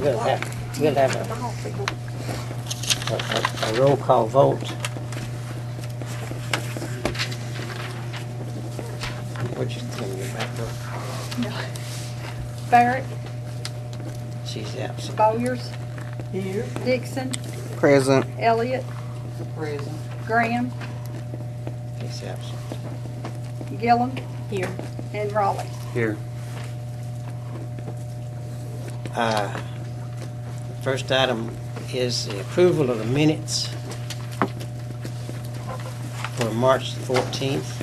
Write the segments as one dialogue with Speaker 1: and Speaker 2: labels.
Speaker 1: we'll have a roll call vote. What'd you think your back door?
Speaker 2: Barrett,
Speaker 1: She's absent.
Speaker 2: Bowyer's,
Speaker 3: Here.
Speaker 2: Dixon,
Speaker 4: Present.
Speaker 2: Elliott,
Speaker 3: Present.
Speaker 2: Graham,
Speaker 1: She's absent.
Speaker 2: Gilliam,
Speaker 5: Here.
Speaker 2: and Raleigh.
Speaker 4: Here.
Speaker 1: First item is the approval of the minutes for March 14th.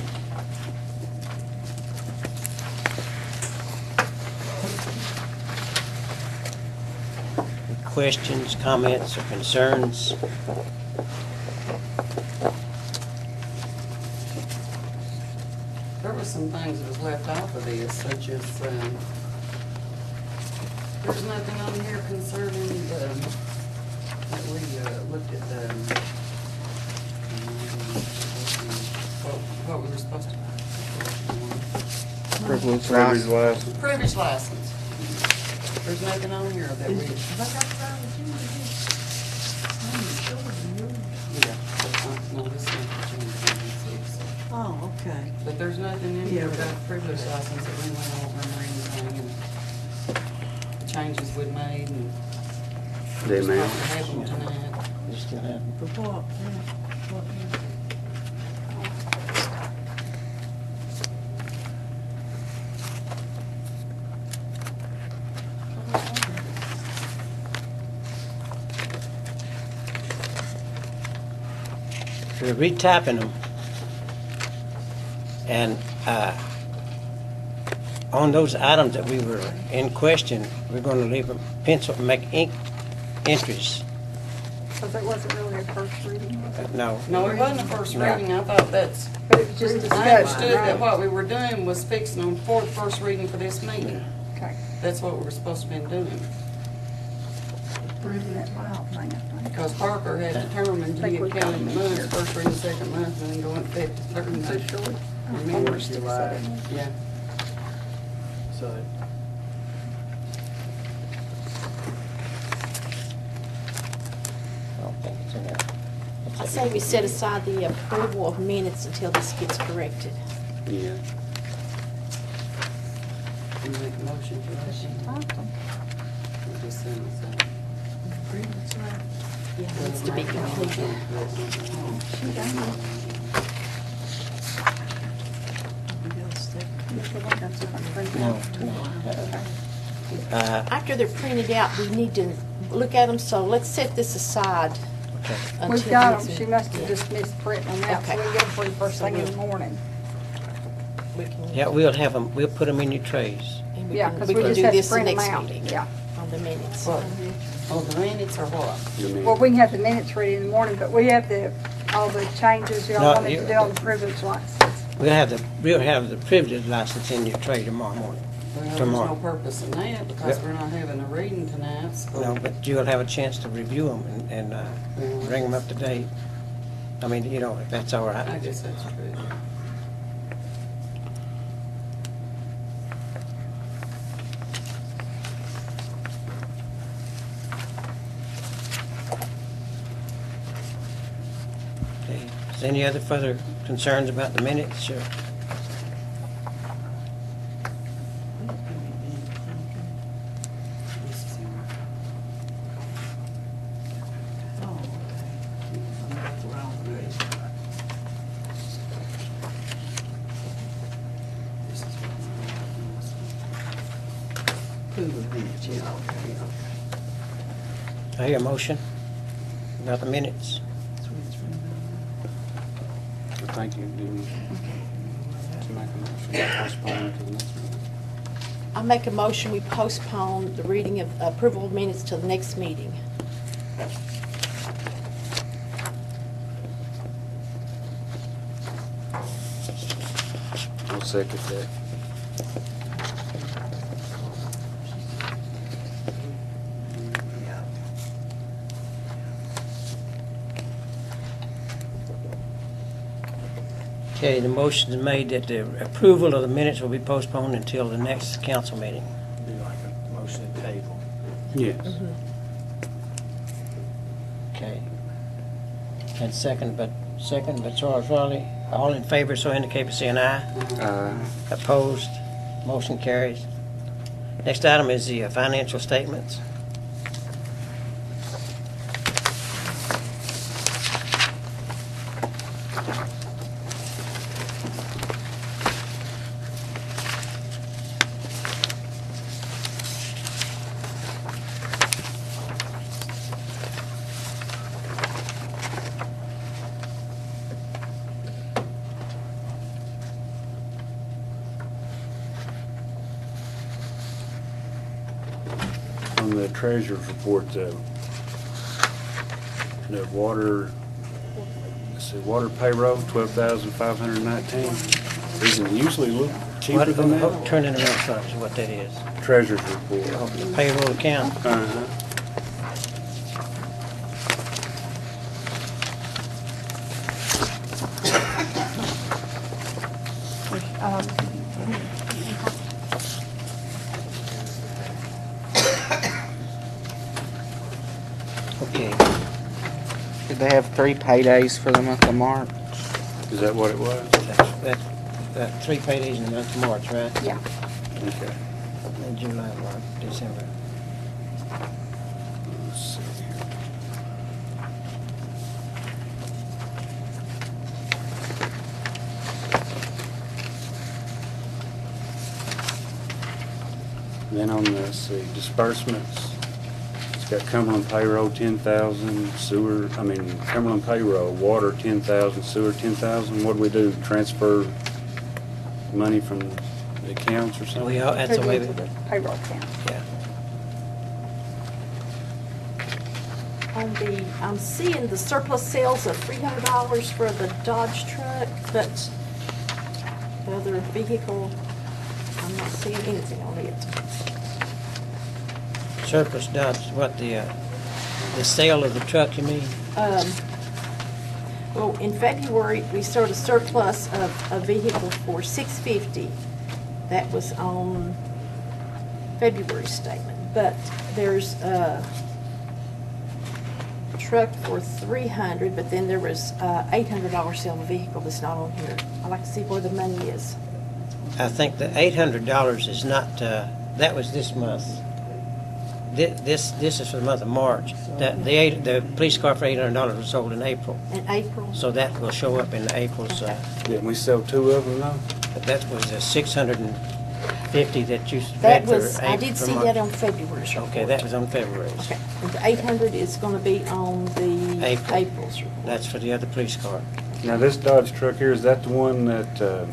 Speaker 1: Questions, comments, or concerns?
Speaker 3: There were some things that was left off of this, such as, there's nothing on here concerning the, that we, looked at the, what we were supposed to.
Speaker 4: Privilege license.
Speaker 3: Privilege license. There's nothing on here that we. Yeah, no, this is not the change.
Speaker 5: Oh, okay.
Speaker 3: But there's nothing in here about privilege license that we went over and anything, and the changes we've made, and
Speaker 4: They
Speaker 3: supposed
Speaker 4: may.
Speaker 3: to have them tonight.
Speaker 1: You still have them?
Speaker 5: For what?
Speaker 1: We're retyping them. And on those items that we were in question, we're going to leave them pencil and make ink entries.
Speaker 2: Because it wasn't really a first reading.
Speaker 1: No.
Speaker 3: No, it wasn't the first
Speaker 1: No.
Speaker 3: reading. I thought that's,
Speaker 2: But it was just
Speaker 3: I
Speaker 2: discussion,
Speaker 3: understood that
Speaker 2: right?
Speaker 3: what we were doing was fixing them for the first reading for this meeting.
Speaker 2: Okay.
Speaker 3: That's what we were supposed to be doing.
Speaker 2: Reading that loud thing, I think.
Speaker 3: Because Parker had determined to get counting months, first reading, second month, and then going effective third
Speaker 2: So
Speaker 3: month.
Speaker 2: short.
Speaker 3: Remember,
Speaker 2: July.
Speaker 3: Yeah.
Speaker 4: So.
Speaker 1: I don't think it's in there.
Speaker 5: I say we set aside the approval of minutes until this gets corrected.
Speaker 4: Yeah.
Speaker 3: We make a motion for that. We'll just send this out.
Speaker 5: Yeah, it needs to be completed.
Speaker 1: No.
Speaker 5: After they're printed out, we need to look at them, so let's set this aside.
Speaker 1: Okay.
Speaker 5: until
Speaker 2: We've got
Speaker 5: next
Speaker 2: them. She
Speaker 5: week.
Speaker 2: must have just missed printing them out, so
Speaker 5: Okay.
Speaker 2: we can get them for you first thing in the morning.
Speaker 5: We can-
Speaker 1: Yeah, we'll have them, we'll put them in your trays.
Speaker 5: and
Speaker 2: Yeah,
Speaker 5: can-
Speaker 2: because
Speaker 5: we
Speaker 2: we
Speaker 5: can
Speaker 2: just
Speaker 5: do
Speaker 2: have to
Speaker 5: this the
Speaker 2: print them
Speaker 5: next
Speaker 2: out.
Speaker 5: meeting.
Speaker 2: Yeah.
Speaker 5: On the minutes.
Speaker 3: What? Oh, the minutes or what?
Speaker 2: Well, we can have the minutes ready in the morning, but we have all the changes y'all
Speaker 1: No,
Speaker 2: wanted
Speaker 1: you-
Speaker 2: to do on the privilege license.
Speaker 1: We'll have the privilege license in your tray tomorrow morning.
Speaker 3: Well, there's
Speaker 1: Tomorrow.
Speaker 3: no purpose in that because
Speaker 1: Yep.
Speaker 3: we're not having a reading tonight, so.
Speaker 1: No, but you'll have a chance to review them and bring them up to date. I mean, you know, if that's all right.
Speaker 3: I guess that's true.
Speaker 1: Okay. Is there any other further concerns about the minutes? Sure. I hear a motion about the minutes.
Speaker 4: Thank you. Do we to make a motion to postpone to the next meeting?
Speaker 5: I make a motion, we postpone the reading of approval of minutes till the next meeting.
Speaker 4: I'll second that.
Speaker 1: Okay, the motion is made that the approval of the minutes will be postponed until the next council meeting.
Speaker 4: Be like a motion to table. Yes.
Speaker 1: Okay. And second, but Charles Raleigh. All in favor, so indicate by saying aye. Opposed? Motion carries. Next item is the financial statements.
Speaker 4: On the treasurer's report, the water, let's see, water payroll, 12,519. Isn't it usually a little cheaper than that?
Speaker 1: Turn it around first, is what that is.
Speaker 4: Treasurer's report.
Speaker 1: The payroll account.
Speaker 4: Uh-huh.
Speaker 1: Okay.
Speaker 6: Did they have 3 paydays for the month of March?
Speaker 4: Is that what it was?
Speaker 1: That's 3 paydays in the month of March, right?
Speaker 2: Yeah.
Speaker 4: Okay.
Speaker 1: And July, March, December.
Speaker 4: Let's see here. Then on the, let's see, disbursements, it's got Cumberland payroll 10,000, Cumberland payroll, water 10,000, sewer 10,000. What do we do? Transfer money from the accounts or something?
Speaker 1: That's
Speaker 2: Put
Speaker 1: the
Speaker 2: it
Speaker 1: way,
Speaker 2: into the payroll account.
Speaker 1: yeah.
Speaker 5: On the, I'm seeing the surplus sales of $300 for the Dodge truck, but the other vehicle, I'm not seeing anything on it.
Speaker 1: Surplus Dodge, what, the sale of the truck, you mean?
Speaker 5: Well, in February, we started a surplus of a vehicle for $650. That was on February's statement. But there's a truck for $300, but then there was $800 sale of a vehicle that's not on here. I'd like to see where the money is.
Speaker 1: I think the $800 is not, that was this month. This is for the month of March. The police car for $800 was sold in April.
Speaker 5: In April?
Speaker 1: So that will show up in April's,
Speaker 5: Okay.
Speaker 4: Didn't we sell 2 of them though?
Speaker 1: that was the 650 that you
Speaker 5: That
Speaker 1: read for
Speaker 5: was, I did
Speaker 1: for
Speaker 5: see
Speaker 1: March.
Speaker 5: that on February's report.
Speaker 1: Okay, that was on February's.
Speaker 5: Okay, and the 800 is gonna be on the
Speaker 1: April.
Speaker 5: April's report.
Speaker 1: That's for the other police car.
Speaker 4: Now this Dodge truck here, is that the one that,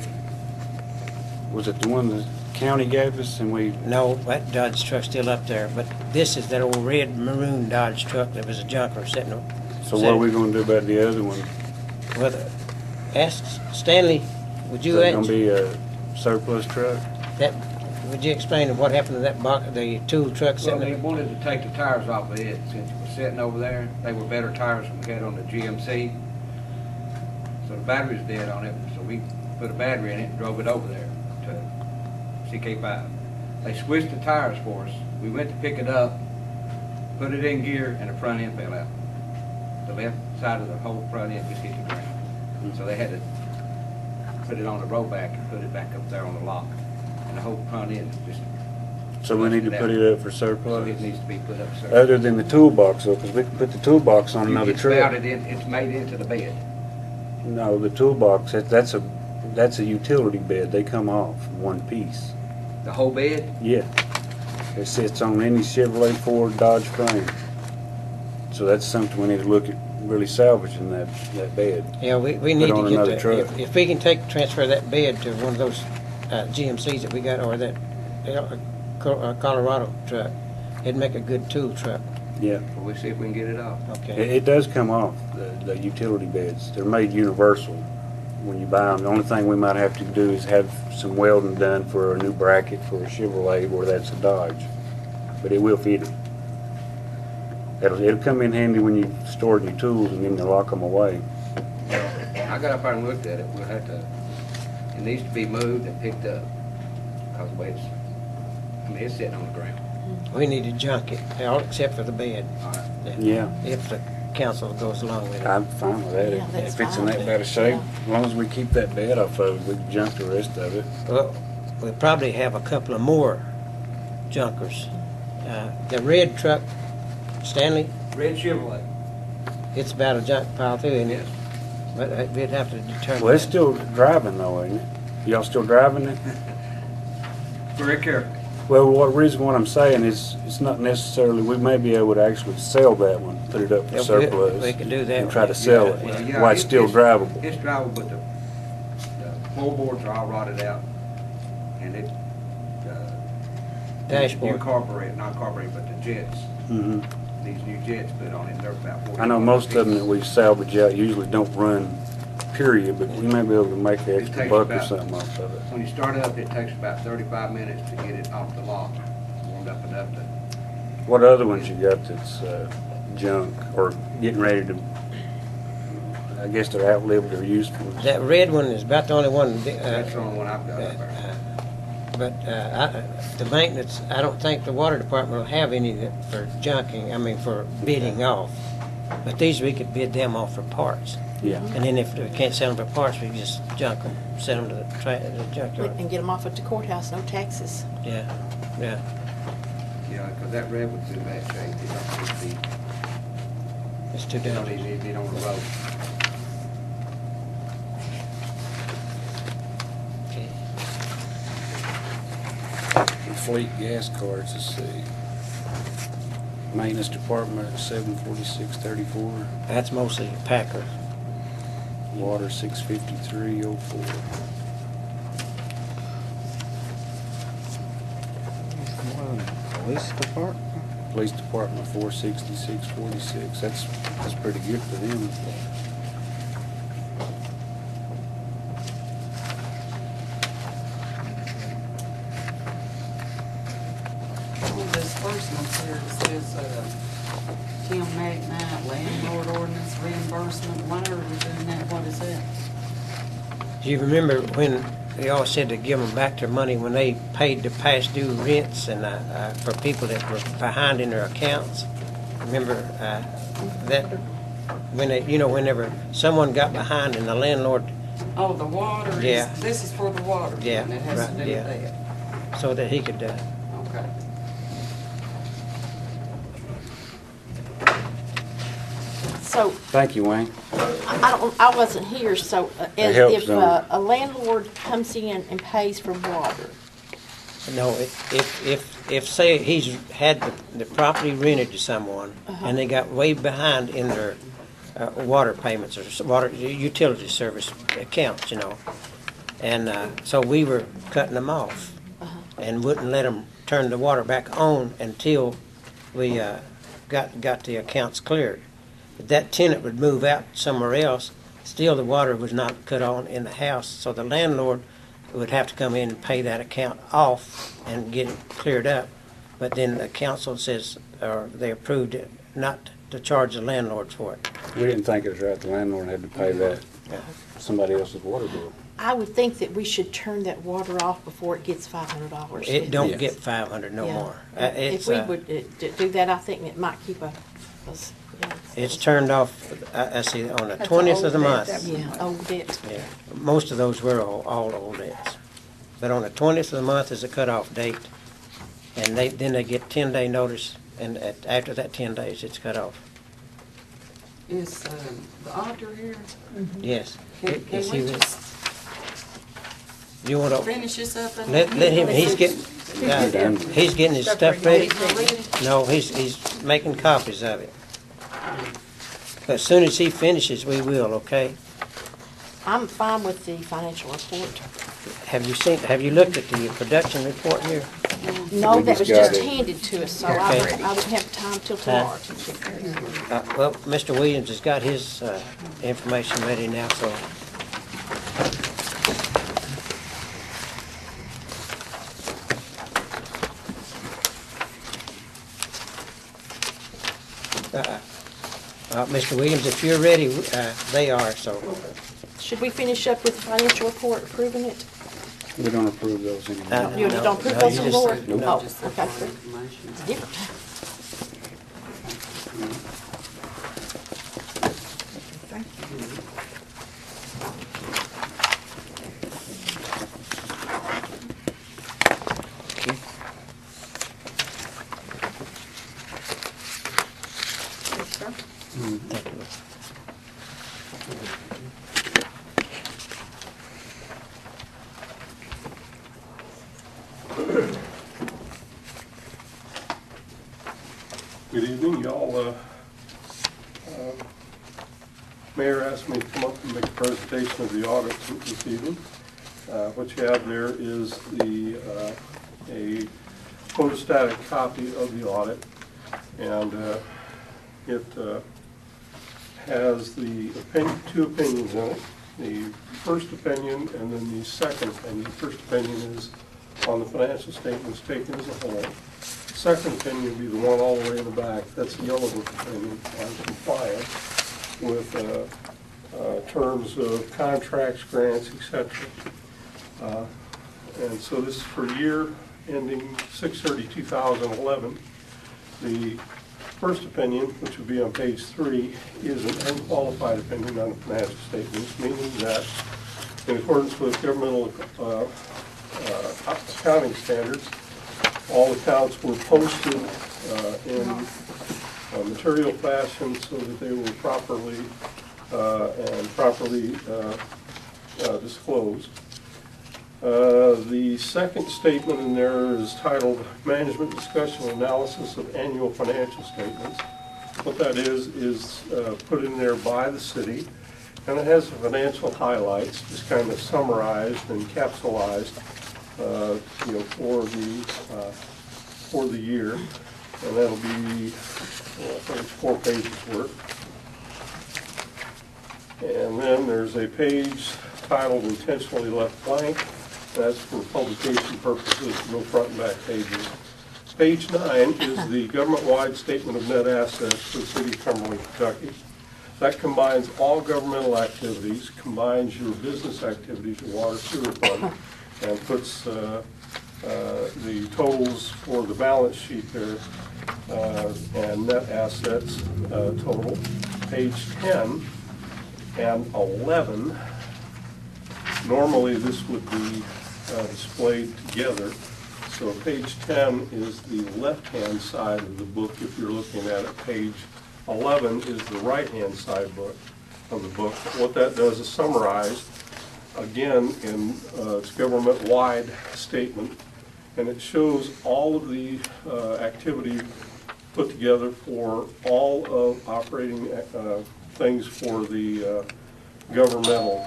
Speaker 4: was it the one the county gave us and we,
Speaker 1: No, that Dodge truck's still up there, but this is that old red maroon Dodge truck that was a junker sitting.
Speaker 4: so what are we gonna do about the other one?
Speaker 1: Well, ask Stanley, would
Speaker 4: Is
Speaker 1: you
Speaker 4: that gonna be a surplus truck?
Speaker 1: would you explain what happened to that the tool truck
Speaker 7: Well,
Speaker 1: sitting
Speaker 7: they
Speaker 1: there?
Speaker 7: wanted to take the tires off of it since it was sitting over there. They were better tires than we had on the GMC. So the battery's dead on it, so we put a battery in it and drove it over there to CK5. They switched the tires for us. We went to pick it up, put it in gear, and the front end fell out. The left side of the whole front end just hit the ground. So they had to put it on the rollback and put it back up there on the lock. And the whole front end is just,
Speaker 4: So we need to put it up for
Speaker 7: so
Speaker 4: surplus?
Speaker 7: it needs to be put up.
Speaker 4: Other than the toolbox though, because we can put the toolbox on another
Speaker 7: It's
Speaker 4: truck.
Speaker 7: mounted in, it's made into the bed.
Speaker 4: No, the toolbox, that's a utility bed. They come off one piece.
Speaker 7: The whole bed?
Speaker 4: Yeah. It sits on any Chevrolet, Ford, Dodge frame. So that's something we need to look at really salvaging that bed.
Speaker 1: Yeah, we need
Speaker 4: on
Speaker 1: to get
Speaker 4: another
Speaker 1: that.
Speaker 4: truck.
Speaker 1: If we can transfer that bed to one of those GMCs that we got, or that Colorado truck, it'd make a good tool truck.
Speaker 4: Yeah.
Speaker 7: We'll see if we can get it off.
Speaker 1: Okay.
Speaker 4: It does come off, the utility beds. They're made universal when you buy them. The only thing we might have to do is have some welding done for a new bracket for a Chevrolet or that's a Dodge. But it will fit it. It'll come in handy when you store your tools and then you lock them away.
Speaker 7: I got up there and looked at it. We'll have to, it needs to be moved and picked up. Because the way it's sitting on the ground.
Speaker 1: We need to junk it, all except for the bed.
Speaker 4: Yeah.
Speaker 1: If the council goes along with it.
Speaker 4: I'm fine with that.
Speaker 5: Yeah, that's
Speaker 4: If it's in
Speaker 5: fine.
Speaker 4: that bad a shape,
Speaker 5: Yeah.
Speaker 4: as long as we keep that bed off of it, we can junk the rest of it.
Speaker 1: Well, we'll probably have a couple of more junkers. The red truck, Stanley,
Speaker 7: Red Chevrolet.
Speaker 1: it's about a junk pile too, isn't it?
Speaker 7: Yes.
Speaker 1: But we'd have to determine.
Speaker 4: Well, it's
Speaker 1: that.
Speaker 4: still driving though, ain't it? Y'all still driving it?
Speaker 7: Very careful.
Speaker 4: Well, what I'm saying is, it's not necessarily, we may be able to actually sell that one, put it up
Speaker 1: Yeah,
Speaker 4: for surplus.
Speaker 1: we could do that
Speaker 4: And try to
Speaker 1: one.
Speaker 4: sell
Speaker 7: Yeah,
Speaker 4: it,
Speaker 7: well, yeah,
Speaker 4: while it's still drivable.
Speaker 7: It's drivable, but the floorboards are all rotted out, and it,
Speaker 1: Dashboard.
Speaker 7: new carburetor, not carburetor, but the jets,
Speaker 4: Mhm.
Speaker 7: these new jets put on it, they're about 40.
Speaker 4: I know most of them that we salvage out usually don't run, period, but we may be able to make the
Speaker 7: It
Speaker 4: extra
Speaker 7: takes
Speaker 4: buck or
Speaker 7: about-
Speaker 4: something off of it.
Speaker 7: When you start up, it takes about 35 minutes to get it off the lot, warmed up enough to,
Speaker 4: What other ones you got that's junk or getting ready to, I guess they're outlived their usefulness?
Speaker 1: That red one is about the only one.
Speaker 7: that's the only one I've got up there.
Speaker 1: But the maintenance, I don't think the water department will have any for junking, I mean, for bidding off. But these, we could bid them off for parts.
Speaker 4: Yeah.
Speaker 1: And then if we can't sell them for parts, we can just junk them, send them to the junkyard.
Speaker 5: And get them off at the courthouse, no taxes.
Speaker 1: Yeah, yeah.
Speaker 7: Yeah, because that red one's in bad shape, it don't need to be,
Speaker 1: It's too
Speaker 7: it don't
Speaker 1: dangerous.
Speaker 7: need to be on the road.
Speaker 1: Okay.
Speaker 4: Fleet gas cards, let's see. Maintenance department, 746.34.
Speaker 1: That's mostly Packer.
Speaker 4: Water, 653.04.
Speaker 6: Police department?
Speaker 4: Police department, 466.46. That's pretty good for them.
Speaker 3: On disbursements here, it says, Tim McKnight, landlord ordinance reimbursement, why are we doing that, what is that?
Speaker 1: Do you remember when they all said to give them back their money when they paid the past due rents and for people that were behind in their accounts? Remember that when they, whenever someone got behind and the landlord,
Speaker 3: Oh, the water is,
Speaker 1: Yeah.
Speaker 3: this is for the water.
Speaker 1: Yeah,
Speaker 3: And it has to
Speaker 1: right,
Speaker 3: do
Speaker 1: yeah.
Speaker 3: with that.
Speaker 1: so that he could.
Speaker 3: Okay.
Speaker 5: So
Speaker 4: Thank you, Wayne.
Speaker 5: I wasn't here, so
Speaker 4: It helps,
Speaker 5: if
Speaker 4: don't it?
Speaker 5: a landlord comes in and pays for water,
Speaker 1: No, if say he's had the property rented to someone and they got way behind in their water payments or water utility service accounts, and so we were cutting them off and wouldn't let them turn the water back on until we got the accounts cleared. But that tenant would move out somewhere else. Still, the water was not cut on in the house, so the landlord would have to come in and pay that account off and get it cleared up. But then the council says, or they approved it, not to charge the landlord for it.
Speaker 4: We didn't think it was right. The landlord had to pay that, somebody else's water bill.
Speaker 5: I would think that we should turn that water off before it gets $500.
Speaker 1: It don't
Speaker 4: Yes.
Speaker 1: get 500 no
Speaker 5: Yeah.
Speaker 1: more.
Speaker 5: If we would do that, I think it might keep us.
Speaker 1: It's turned off, I see, on the 20th of the month.
Speaker 5: Yeah, old debt.
Speaker 1: Yeah, most of those were all old debts. But on the 20th of the month is the cutoff date, and then they get 10-day notice, and after that 10 days, it's cut off.
Speaker 3: Is the auditor here?
Speaker 1: Yes.
Speaker 3: Can
Speaker 1: Is
Speaker 3: we
Speaker 1: he-
Speaker 3: just
Speaker 1: You want to
Speaker 3: finish this up? and-
Speaker 1: let him? He's getting his stuff ready.
Speaker 3: He's not ready?
Speaker 1: No, he's making copies of it. But as soon as he finishes, we will. Okay.
Speaker 5: I'm fine with the financial report.
Speaker 1: Have you looked at the production report here?
Speaker 5: No,
Speaker 4: We
Speaker 5: that was
Speaker 4: just got
Speaker 5: just
Speaker 4: it.
Speaker 5: handed to us, so
Speaker 1: Okay.
Speaker 5: I wouldn't have time till tomorrow to check that.
Speaker 1: Well, Mr. Williams has got his information ready now, so. Mr. Williams, if you're ready, they are, so.
Speaker 5: Should we finish up with the financial report, approving it?
Speaker 4: We don't approve those anymore.
Speaker 5: You don't approve
Speaker 1: no,
Speaker 5: those
Speaker 1: you
Speaker 5: on the
Speaker 1: just-
Speaker 5: board?
Speaker 1: no.
Speaker 5: Oh, okay. Different. Thank you.
Speaker 2: Yes, sir.
Speaker 1: Thank you.
Speaker 8: Good evening, y'all. Mayor asked me to come up and make a presentation of the audit this evening. What you have there is a photostatic copy of the audit, and it has the two opinions in it. The first opinion and then the second opinion. The first opinion is on the financial statements taken as a whole. Second opinion would be the one all the way in the back. That's the yellow book opinion on compliance with terms of contracts, grants, etc. And so this is for year ending 6/30/2011. The first opinion, which would be on page 3, is an unqualified opinion on the financial statements, meaning that in accordance with governmental accounting standards, all accounts were posted in material fashion so that they were properly disclosed. The second statement in there is titled Management Discussion and Analysis of Annual Financial Statements. What that is put in there by the city, and it has the financial highlights, just kind of summarized and capsulized, for the year, and that'll be, I think it's 4 pages worth. And then there's a page titled Intentionally Left Blank. That's for publication purposes, no front and back pages. Page 9 is the government-wide statement of net assets for the city of Cumberland, Kentucky. That combines all governmental activities, combines your business activities, your water sewer fund, and puts the totals for the balance sheet there and net assets total. Page 10 and 11, normally this would be displayed together. So page 10 is the left-hand side of the book if you're looking at it. Page 11 is the right-hand side of the book. What that does is summarize, again, in its government-wide statement, and it shows all of the activity put together for all of operating things for the governmental.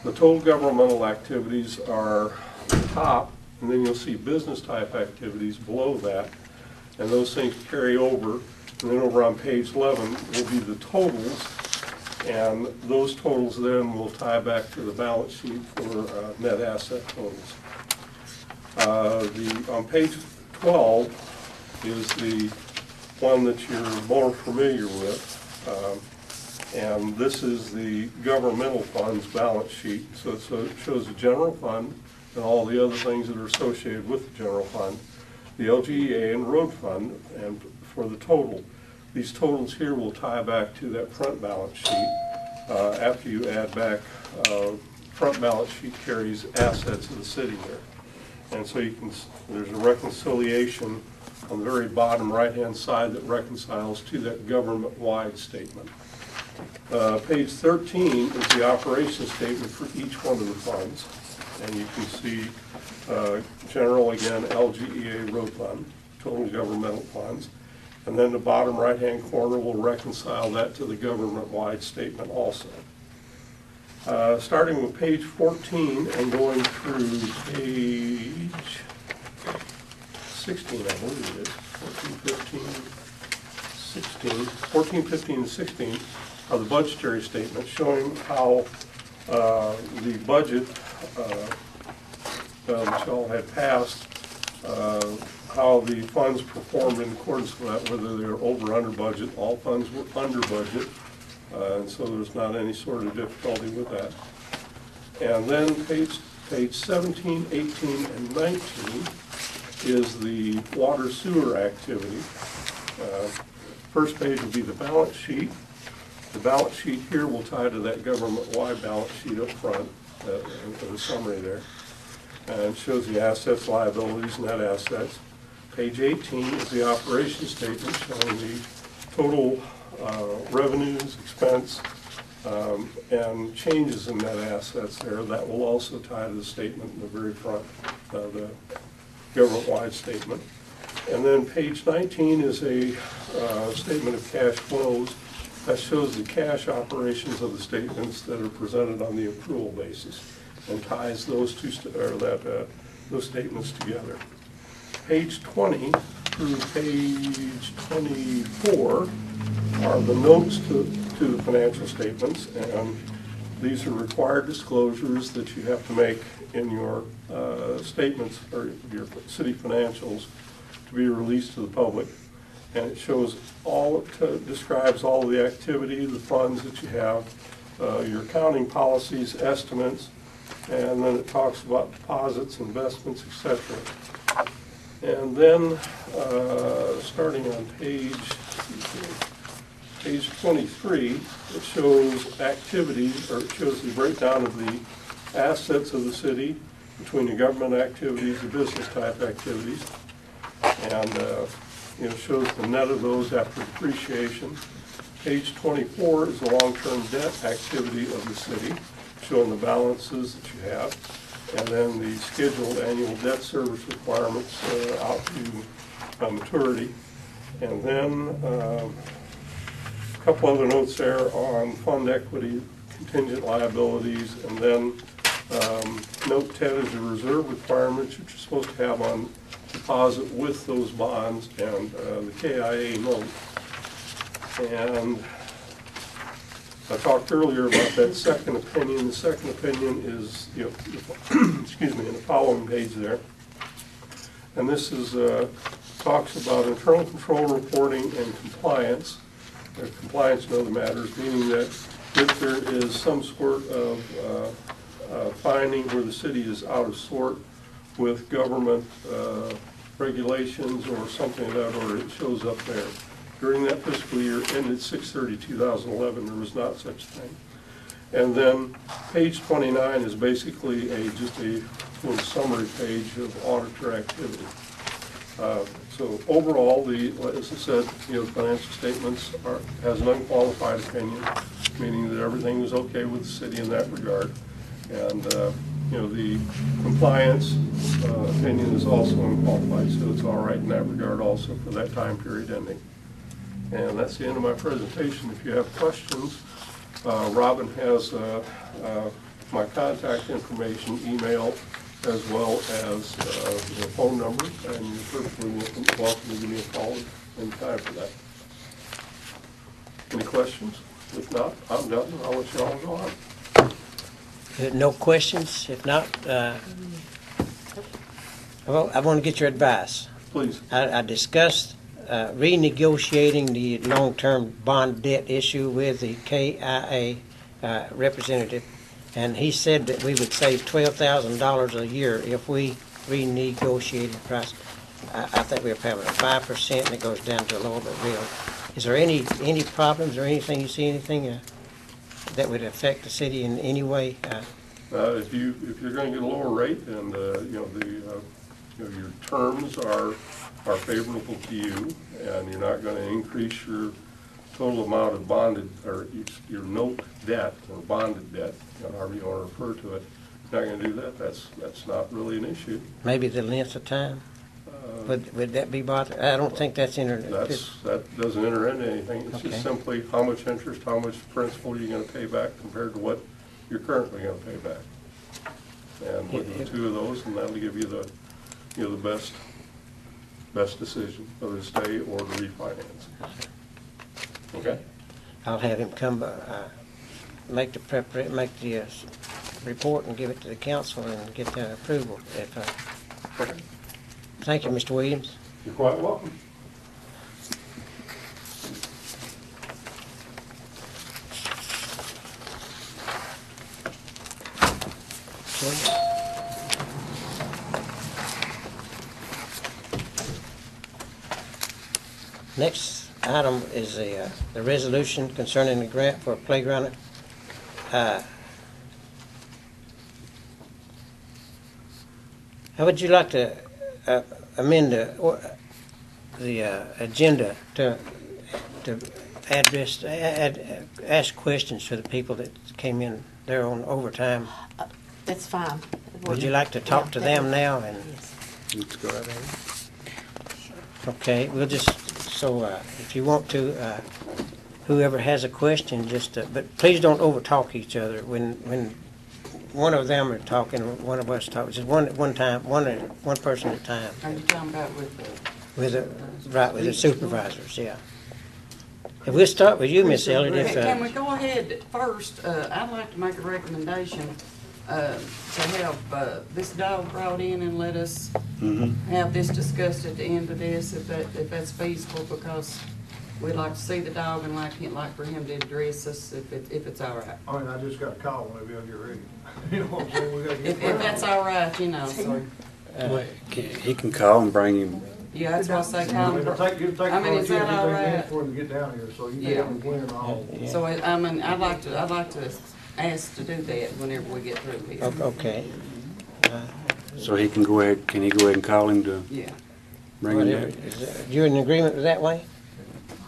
Speaker 8: The total governmental activities are top, and then you'll see business type activities below that, and those things carry over. And then over on page 11 will be the totals, and those totals then will tie back to the balance sheet for net asset totals. On page 12 is the one that you're more familiar with, and this is the governmental funds balance sheet. So it shows the general fund and all the other things that are associated with the general fund, the LGEA and road fund, and for the total. These totals here will tie back to that front balance sheet after you add back front balance sheet carries assets of the city there. And so there's a reconciliation on the very bottom right-hand side that reconciles to that government-wide statement. Page 13 is the operation statement for each one of the funds. And you can see general, again, LGEA road fund, total governmental funds. And then the bottom right-hand corner will reconcile that to the government-wide statement also. Starting with page 14 and going through page 16, I believe it is, 14, 15, and 16 are the budgetary statements showing how the budget which all had passed, how the funds performed in accordance with that, whether they were over or under budget. All funds were under budget, and so there's not any sort of difficulty with that. And then page 17, 18, and 19 is the water sewer activity. First page will be the balance sheet. The balance sheet here will tie to that government-wide balance sheet up front, the summary there. And shows the assets, liabilities, net assets. Page 18 is the operation statement showing the total revenues, expense, and changes in net assets there. That will also tie to the statement in the very front, the government-wide statement. And then page 19 is a statement of cash flows. That shows the cash operations of the statements that are presented on the accrual basis and ties those those statements together. Page 20 through page 24 are the notes to the financial statements, and these are required disclosures that you have to make in your statements or your city financials to be released to the public. And it shows describes all of the activity, the funds that you have, your accounting policies, estimates, and then it talks about deposits, investments, etc. And then, starting on page 23, it shows activities, or it shows the breakdown of the assets of the city between the government activities, the business type activities, and shows the net of those after depreciation. Page 24 is the long-term debt activity of the city, showing the balances that you have, and then the scheduled annual debt service requirements out to maturity. And then a couple other notes there on fund equity, contingent liabilities, and then note 10 is the reserve requirements that you're supposed to have on deposit with those bonds and the KIA note. And I talked earlier about that second opinion. The second opinion is, excuse me, in the following page there. And this is talks about internal control reporting and compliance. Compliance in other matters, meaning that if there is some sort of finding where the city is out of sort with government regulations or something of that order, it shows up there. During that fiscal year ended 6/30/2011, there was not such a thing. And then page 29 is basically just a little summary page of auditor activity. So overall, as I said, the financial statements has an unqualified opinion, meaning that everything is okay with the city in that regard. And the compliance opinion is also unqualified, so it's all right in that regard also for that time period ending. And that's the end of my presentation. If you have questions, Robin has my contact information, email, as well as the phone number, and you're perfectly welcome to give me a call in time for that. Any questions? If not, I'm done. I'll let you all go on.
Speaker 1: No questions? If not, I want to get your advice.
Speaker 8: Please.
Speaker 1: I discussed renegotiating the long-term bond debt issue with the KIA representative, and he said that we would save $12,000 a year if we renegotiated the price. I think we're paying 5%, and it goes down to a little bit real. Is there any problems or anything, you see anything that would affect the city in any way?
Speaker 8: If you're going to get a lower rate, and your terms are favorable to you, and you're not going to increase your total amount of bonded or your note debt or bonded debt, however you want to refer to it, you're not going to do that. That's not really an issue.
Speaker 1: Maybe the length of time. Would that be bothered? I don't think that's
Speaker 8: That doesn't enter into anything. It's
Speaker 1: okay.
Speaker 8: just simply how much interest, how much principal you're going to pay back compared to what you're currently going to pay back. And with the two of those, and that'll give you the best decision whether to stay or to refinance. Okay.
Speaker 1: I'll have him come make the report and give it to the council and get the approval.
Speaker 8: Okay.
Speaker 1: Thank you, Mr. Williams.
Speaker 8: You're quite welcome.
Speaker 1: Next item is the resolution concerning the grant for a playground. How would you like to amend the agenda to address, ask questions to the people that came in there on overtime?
Speaker 5: That's fine.
Speaker 1: Would you like to talk to them now? And
Speaker 5: Yes.
Speaker 4: Let's go right ahead.
Speaker 1: okay, we'll just, so if you want to, whoever has a question, just, but please don't overtalk each other. When one of them are talking, one of us talk, just one time, one person at a time.
Speaker 3: Are you talking about with
Speaker 1: With the supervisors, yeah. If we'll start with you, Miss Elliott,
Speaker 3: Can we
Speaker 1: if,
Speaker 3: go ahead first? I'd like to make a recommendation to have this dog brought in and let us have this discussed at the end of this, if that's feasible, because we'd like to see the dog and like for him to address us if it's all right.
Speaker 9: I mean, I just got a call whenever y'all get ready. You know what I'm saying? We gotta get.
Speaker 3: If that's all right, you know, so,
Speaker 4: He can call and bring him.
Speaker 3: yeah, that's why I say
Speaker 9: I
Speaker 3: call.
Speaker 9: mean, it'll take
Speaker 3: I mean,
Speaker 9: probably
Speaker 3: is
Speaker 9: 10,
Speaker 3: that all
Speaker 9: 15
Speaker 3: right?
Speaker 9: minutes for him to get down here, so you
Speaker 3: Yeah.
Speaker 9: can have him when all.
Speaker 1: yeah.
Speaker 3: So, I mean, I'd like to ask to do that whenever we get through here.
Speaker 1: Okay.
Speaker 4: So he can go ahead, can he go ahead and call him to
Speaker 3: Yeah.
Speaker 4: bring
Speaker 1: Whatever.
Speaker 4: him back?
Speaker 1: You in agreement with that way?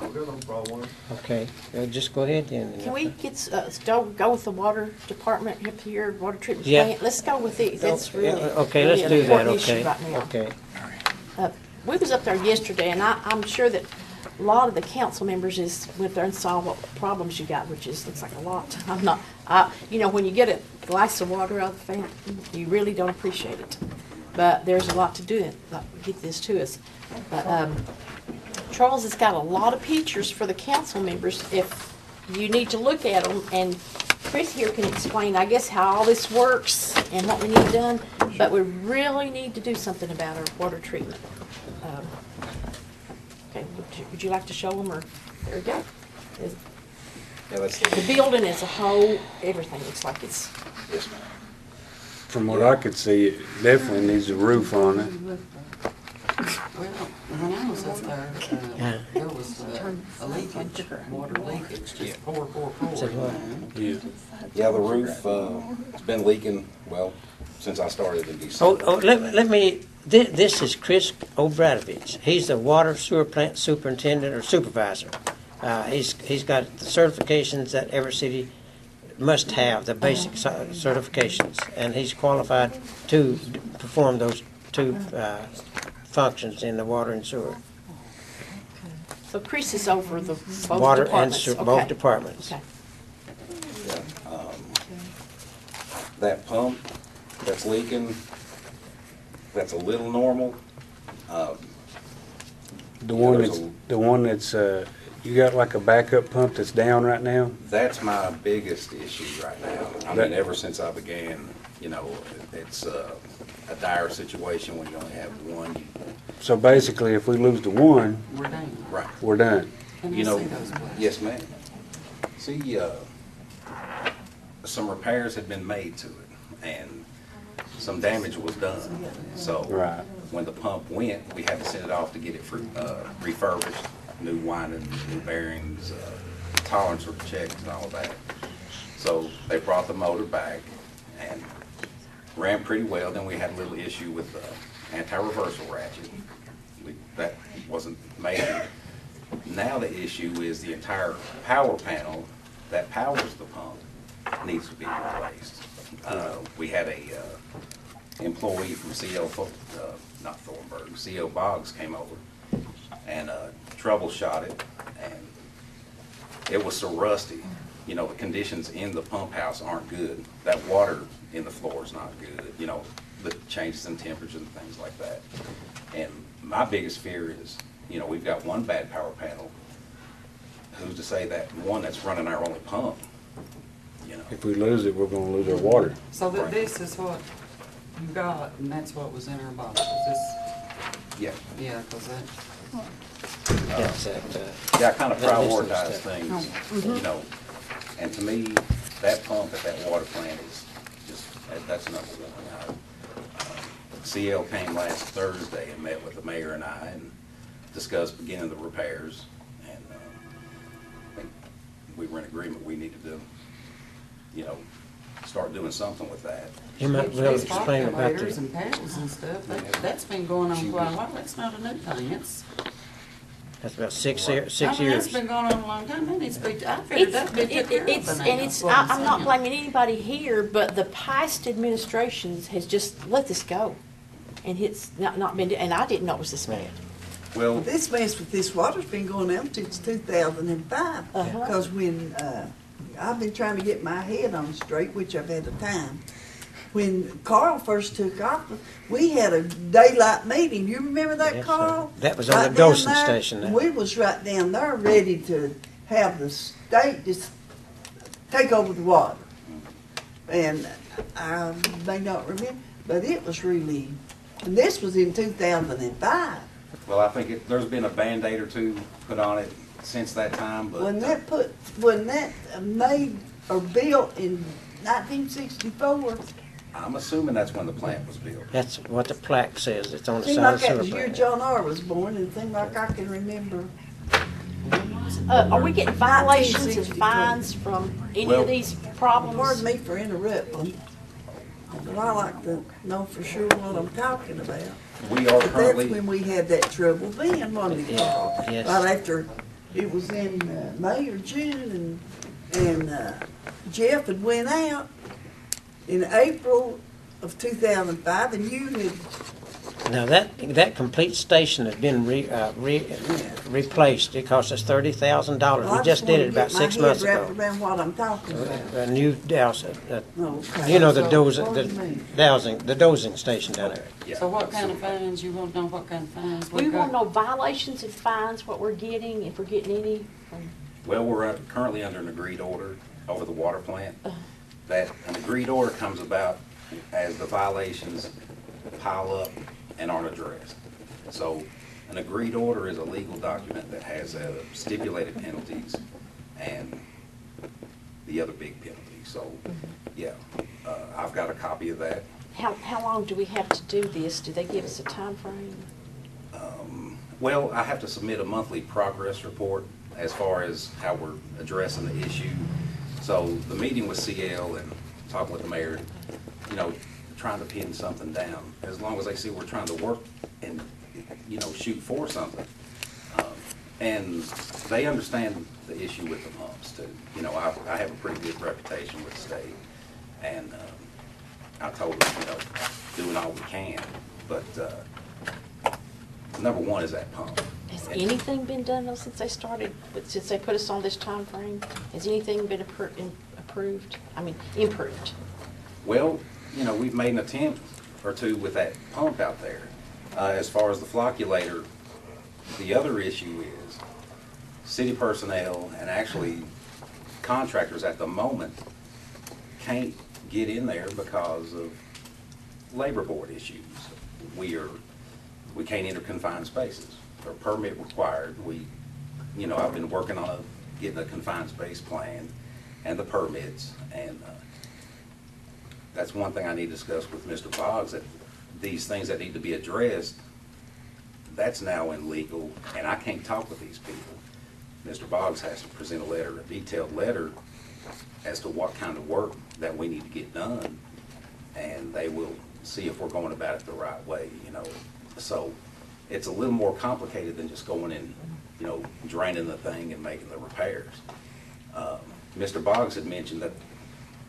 Speaker 9: I've got no problem with it.
Speaker 1: Okay, just go ahead then.
Speaker 5: Can we get, go with the water department up here, water treatment
Speaker 1: Yeah.
Speaker 5: plant? Let's go with these. That's really.
Speaker 1: Okay, let's
Speaker 5: really
Speaker 1: do that,
Speaker 5: important issue
Speaker 1: okay,
Speaker 5: right now.
Speaker 1: okay.
Speaker 5: We was up there yesterday, and I'm sure that a lot of the council members is went there and saw what problems you got, which is, looks like a lot. You know, when you get a glass of water out of the fountain, you really don't appreciate it. But there's a lot to do it, get this to us. But, Charles has got a lot of pictures for the council members if you need to look at them, and Chris here can explain, I guess, how all this works and what we need done, but we really need to do something about our water treatment. Okay, would you like to show them, or, there we go. The building as a whole, everything looks like it's,
Speaker 4: From what I could see, it definitely needs a roof on it.
Speaker 3: Well, when I was up there, there was a leakage, water leakage, just pour.
Speaker 4: Yeah.
Speaker 10: Yeah, the roof, it's been leaking, well, since I started in December.
Speaker 1: Let me, this is Chris Obradovich. He's the water sewer plant superintendent or supervisor. He's got the certifications that every city must have, the basic certifications, and he's qualified to perform those two functions in the water and sewer.
Speaker 5: so Chris is over the both
Speaker 1: Water and
Speaker 5: departments.
Speaker 1: sewer,
Speaker 5: Okay.
Speaker 1: both departments.
Speaker 5: Okay.
Speaker 10: That pump that's leaking, that's a little normal.
Speaker 4: The one that's, you got like a backup pump that's down right now?
Speaker 10: That's my biggest issue right now. I mean, ever since I began, you know, it's a dire situation when you only have one.
Speaker 4: So basically, if we lose the one,
Speaker 3: We're done.
Speaker 10: Right.
Speaker 4: we're done.
Speaker 3: Can I
Speaker 10: You know,
Speaker 3: see those, please?
Speaker 10: yes, ma'am. See, some repairs had been made to it, and some damage was done. So
Speaker 4: Right.
Speaker 10: when the pump went, we had to send it off to get it refurbished, new winding, new bearings, tolerance were checked and all of that. So they brought the motor back and ran pretty well. Then we had a little issue with the anti-reversal ratchet. That wasn't major. Now the issue is the entire power panel that powers the pump needs to be replaced. We had a employee from not Thornburg, CO Boggs came over and troubleshot it, and it was so rusty. You know, the conditions in the pump house aren't good. That water in the floor is not good. You know, the changes in temperature and things like that. And my biggest fear is, you know, we've got one bad power panel. Who's to say that one that's running our only pump, you know?
Speaker 4: If we lose it, we're gonna lose our water.
Speaker 3: So that this is what you got, and that's what was in our box, is this,
Speaker 10: Yeah.
Speaker 3: yeah, because that,
Speaker 1: That's that,
Speaker 10: Yeah, I kind of
Speaker 1: That list of
Speaker 10: prioritize
Speaker 1: stuff.
Speaker 10: things, you know, and to me, that pump at that water plant is just, that's number one. CL came last Thursday and met with the mayor and I, and discussed beginning the repairs, and I think we were in agreement we needed to, you know, start doing something with that.
Speaker 1: You might be able to
Speaker 3: These
Speaker 1: explain about
Speaker 3: calculators
Speaker 1: the,
Speaker 3: and paddles and stuff, that's been going on for a while. That's not a new thing.
Speaker 1: that's about 6 years.
Speaker 3: I mean, it's been going on a long time. That needs to be, I figured that'd be took care of by now.
Speaker 5: And it's, I'm not blaming anybody here, but the past administrations has just let this go. And it's not been, and I didn't know it was this bad.
Speaker 10: Well,
Speaker 11: This mess with this water's been going on since 2005. Because when, I've been trying to get my head on straight, which I've had the time. When Carl first took office, we had a daylight meeting. You remember that,
Speaker 1: Yes,
Speaker 11: Carl?
Speaker 1: that was on
Speaker 11: Right
Speaker 1: the
Speaker 11: down
Speaker 1: dosing
Speaker 11: there.
Speaker 1: station there.
Speaker 11: We was right down there ready to have the state just take over the water. And I may not remember, but it was really, and this was in 2005.
Speaker 10: well, I think there's been a Band-Aid or two put on it since that time, but
Speaker 11: When that made or built in 1964,
Speaker 10: I'm assuming that's when the plant was built.
Speaker 1: that's what the plaque says. It's on the
Speaker 11: seemed
Speaker 1: side of
Speaker 11: like
Speaker 1: the
Speaker 11: that
Speaker 1: sewer
Speaker 11: was the year
Speaker 1: plant.
Speaker 11: John R. was born, and it seemed like I can remember.
Speaker 5: Are we getting violations and
Speaker 11: 1964.
Speaker 5: fines from any
Speaker 10: Well-
Speaker 5: of these problems?
Speaker 11: Pardon me for interrupting, but I like to know for sure what I'm talking about.
Speaker 10: We are
Speaker 11: But
Speaker 10: currently,
Speaker 11: that's when we had that trouble then, wasn't it, Carl?
Speaker 1: Yes.
Speaker 11: Right after, it was in May or June, and Jeff had went out in April of 2005, and you had,
Speaker 1: Now, that complete station has been replaced. It cost us $30,000.
Speaker 11: well,
Speaker 1: We just did it about 6 months
Speaker 11: I just want to
Speaker 1: ago.
Speaker 11: get my head wrapped around what I'm talking about.
Speaker 1: A new dowsing,
Speaker 11: Okay.
Speaker 1: you know, the
Speaker 11: So, what do you mean?
Speaker 1: the dosing station down there.
Speaker 10: yeah.
Speaker 3: So what kind of fines, you want to know what kind of fines?
Speaker 5: We
Speaker 3: got?
Speaker 5: want to know violations and fines, what we're getting, if we're getting any.
Speaker 10: Well, we're currently under an agreed order over the water plant. That an agreed order comes about as the violations pile up and aren't addressed. So an agreed order is a legal document that has stipulated penalties and the other big penalties. So, yeah, I've got a copy of that.
Speaker 5: How long do we have to do this? Do they give us a time frame?
Speaker 10: Well, I have to submit a monthly progress report as far as how we're addressing the issue. So the meeting with CL and talking with the mayor, you know, trying to pin something down, as long as they see we're trying to work and, you know, shoot for something. And they understand the issue with the pumps too. You know, I have a pretty good reputation with the state, and I told them, you know, doing all we can, but number one is that pump.
Speaker 5: Has anything been done though since they started, since they put us on this time frame? Has anything been improved?
Speaker 10: Well, you know, we've made an attempt or two with that pump out there. As far as the flocculator, the other issue is city personnel and actually contractors at the moment can't get in there because of labor board issues. We can't enter confined spaces. A permit required. You know, I've been working on getting a confined space plan and the permits, and that's one thing I need to discuss with Mr. Boggs, that these things that need to be addressed, that's now illegal, and I can't talk with these people. Mr. Boggs has to present a detailed letter as to what kind of work that we need to get done, and they will see if we're going about it the right way, you know. So it's a little more complicated than just going in, you know, draining the thing and making the repairs. Mr. Boggs had mentioned that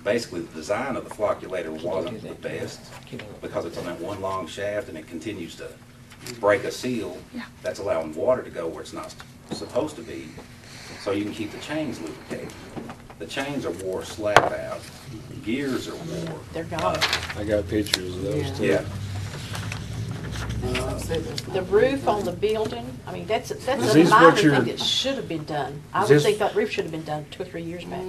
Speaker 10: basically the design of the flocculator wasn't the best because it's on that one long shaft and it continues to break a seal that's allowing water to go where it's not supposed to be, so you can keep the chains lubricated. The chains are wore slap out, gears are wore.
Speaker 5: They're gone.
Speaker 8: I got pictures of those too.
Speaker 10: Yeah.
Speaker 5: The roof on the building, I mean, that's a
Speaker 8: this
Speaker 5: minor
Speaker 8: what you're-
Speaker 5: thing that should have been done. I
Speaker 8: Is
Speaker 5: would
Speaker 8: this-
Speaker 5: think that roof should have been done 2 or 3 years back.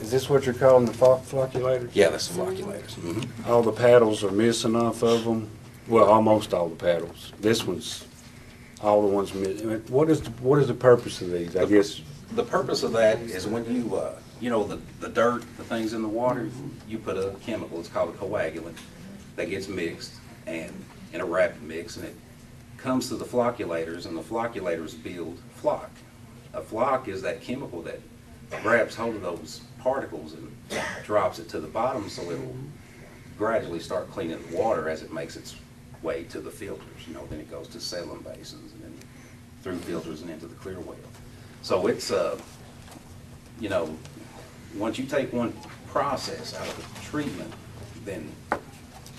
Speaker 8: Is this what you're calling the flocculators?
Speaker 10: Yeah, that's the flocculators. Mm-hmm.
Speaker 8: All the paddles are missing off of them. Well, almost all the paddles. This one's, all the ones missing. What is the purpose of these? I guess.
Speaker 10: The purpose of that is when you, you know, the dirt, the things in the water, you put a chemical, it's called a coagulant, that gets mixed and in a rapid mix, and it comes to the flocculators, and the flocculators build flock. A flock is that chemical that grabs hold of those particles and drops it to the bottom, so it'll gradually start cleaning the water as it makes its way to the filters. You know, then it goes to settling basins and then through filters and into the clear well. So it's, you know, once you take one process out of the treatment, then,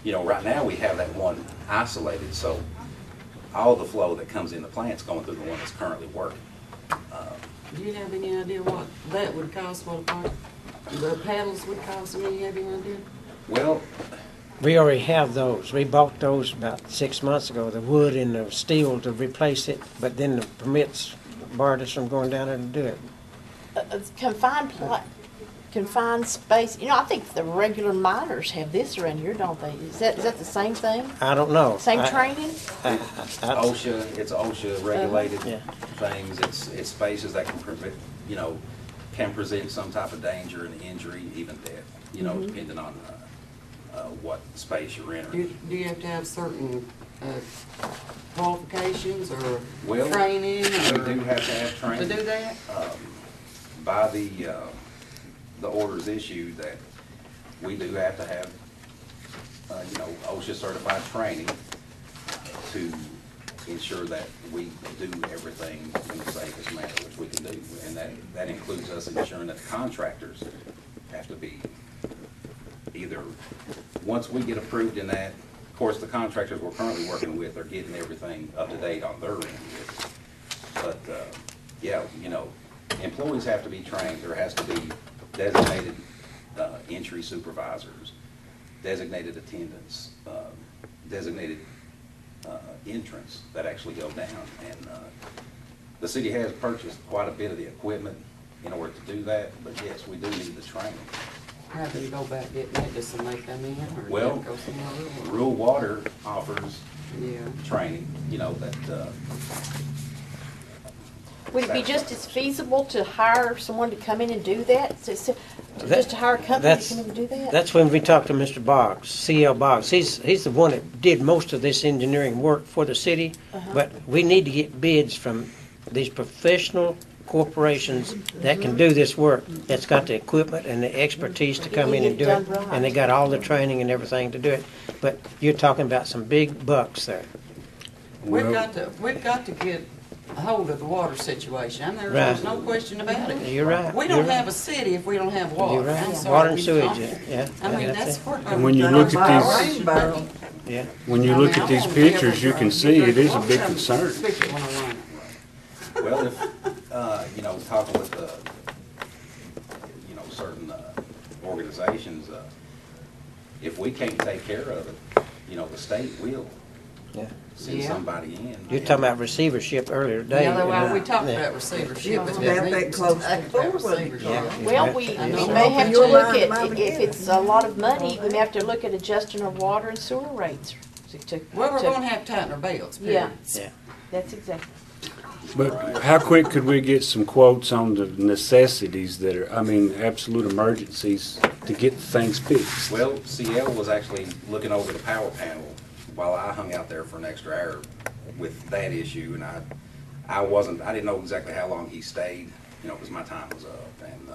Speaker 10: you know, right now we have that one isolated, so all the flow that comes in the plant's going through the one that's currently working.
Speaker 3: Do you have any idea what that would cost, what the paddles would cost? I mean, you have any idea?
Speaker 10: Well,
Speaker 1: We already have those. We bought those about 6 months ago, the wood and the steel to replace it, but then the permits barred us from going down there to do it.
Speaker 5: Confined space, you know, I think the regular miners have this around here, don't they? Is that the same thing?
Speaker 1: I don't know.
Speaker 5: Same training?
Speaker 10: OSHA, it's OSHA regulated
Speaker 1: Yeah.
Speaker 10: things. It's spaces that can prevent, you know, can present some type of danger and injury, even death, you know, depending on what space you're entering.
Speaker 3: Do you have to have certain qualifications or
Speaker 10: Well,
Speaker 3: training?
Speaker 10: We
Speaker 3: Or
Speaker 10: do have to have
Speaker 3: to
Speaker 10: training.
Speaker 3: do that?
Speaker 10: By the orders issued that we do have to have, you know, OSHA certified training to ensure that we do everything in the safest manner which we can do. And that includes us ensuring that the contractors have to be either, once we get approved in that, of course, the contractors we're currently working with are getting everything up to date on their end. But, yeah, you know, employees have to be trained. There has to be designated entry supervisors, designated attendants, designated entrants that actually go down. And the city has purchased quite a bit of the equipment in order to do that, but yes, we do need the training.
Speaker 3: How do you go about getting that? Does somebody come in or
Speaker 10: Well,
Speaker 3: do you go somewhere else?
Speaker 10: Rural Water offers
Speaker 3: Yeah.
Speaker 10: training, you know, that
Speaker 5: Would it be just as feasible to hire someone to come in and do that? Just to hire a company to come in and do that?
Speaker 1: That's when we talked to Mr. Boggs, C.L. Boggs. He's the one that did most of this engineering work for the city, but we need to get bids from these professional corporations that can do this work, that's got the equipment and the expertise to come in and do it, and they got all the training and everything to do it. But you're talking about some big bucks there.
Speaker 3: We've got to get a hold of the water situation. I mean, there's no question about it.
Speaker 1: You're right.
Speaker 3: We don't have a city if we don't have water.
Speaker 1: You're right.
Speaker 3: I'm sorry,
Speaker 1: Water and
Speaker 3: we
Speaker 1: sewage,
Speaker 3: don't.
Speaker 1: yeah.
Speaker 3: I mean,
Speaker 1: That's
Speaker 3: that's
Speaker 1: it.
Speaker 3: part of
Speaker 4: And when you look at these,
Speaker 11: Rain barrel.
Speaker 1: Yeah.
Speaker 4: when you look at these pictures, you can see it is a big concern.
Speaker 3: Especially when I run it.
Speaker 10: well, if, you know, talking with, you know, certain organizations, if we can't take care of it, you know, the state will
Speaker 1: Yeah.
Speaker 10: send
Speaker 3: Yeah.
Speaker 10: somebody in.
Speaker 1: You're talking about receivership earlier today.
Speaker 3: Yeah, well, we
Speaker 1: and,
Speaker 3: talked
Speaker 1: yeah.
Speaker 3: about receivership, but
Speaker 11: About
Speaker 3: that
Speaker 11: that close to
Speaker 3: receivership.
Speaker 1: Yeah.
Speaker 5: Well, we
Speaker 3: I know.
Speaker 5: may have to
Speaker 11: Your
Speaker 5: look
Speaker 11: line
Speaker 5: at,
Speaker 11: might be
Speaker 5: if it's a lot of money, we may have to look at adjusting our water and sewer rates.
Speaker 3: Well, we're gonna have to tighten our belts, period.
Speaker 5: Yeah,
Speaker 1: Yeah.
Speaker 5: that's exactly.
Speaker 4: But how quick could we get some quotes on the necessities that are, I mean, absolute emergencies to get things fixed?
Speaker 10: Well, CL was actually looking over the power panel while I hung out there for an extra hour with that issue, and I didn't know exactly how long he stayed, you know, because my time was up, and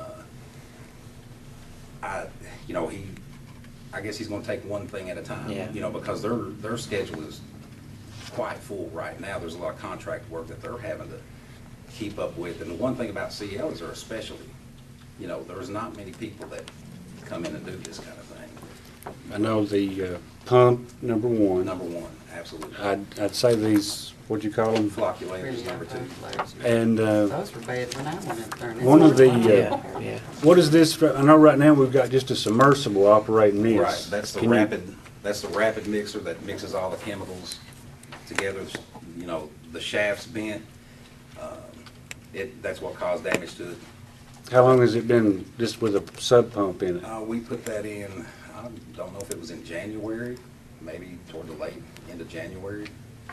Speaker 10: you know, I guess he's gonna take one thing at a time,
Speaker 1: Yeah.
Speaker 10: you know, because their schedule is quite full right now. There's a lot of contract work that they're having to keep up with, and the one thing about CL is they're a specialty. You know, there's not many people that come in and do this kind of thing.
Speaker 4: I know the pump, number one.
Speaker 10: Number one, absolutely.
Speaker 4: I'd say these, what'd you call them?
Speaker 10: Flocculators, number two.
Speaker 4: And
Speaker 3: Those were bad when I went up there. and
Speaker 4: one of the,
Speaker 1: Yeah, yeah.
Speaker 4: what is this, I know right now we've got just a submersible operating this.
Speaker 10: Right, that's the
Speaker 4: Can you-
Speaker 10: rapid mixer that mixes all the chemicals together. You know, the shaft's bent. That's what caused damage to it.
Speaker 4: How long has it been just with a sub pump in it?
Speaker 10: We put that in, I don't know if it was in January, maybe toward the late end of January,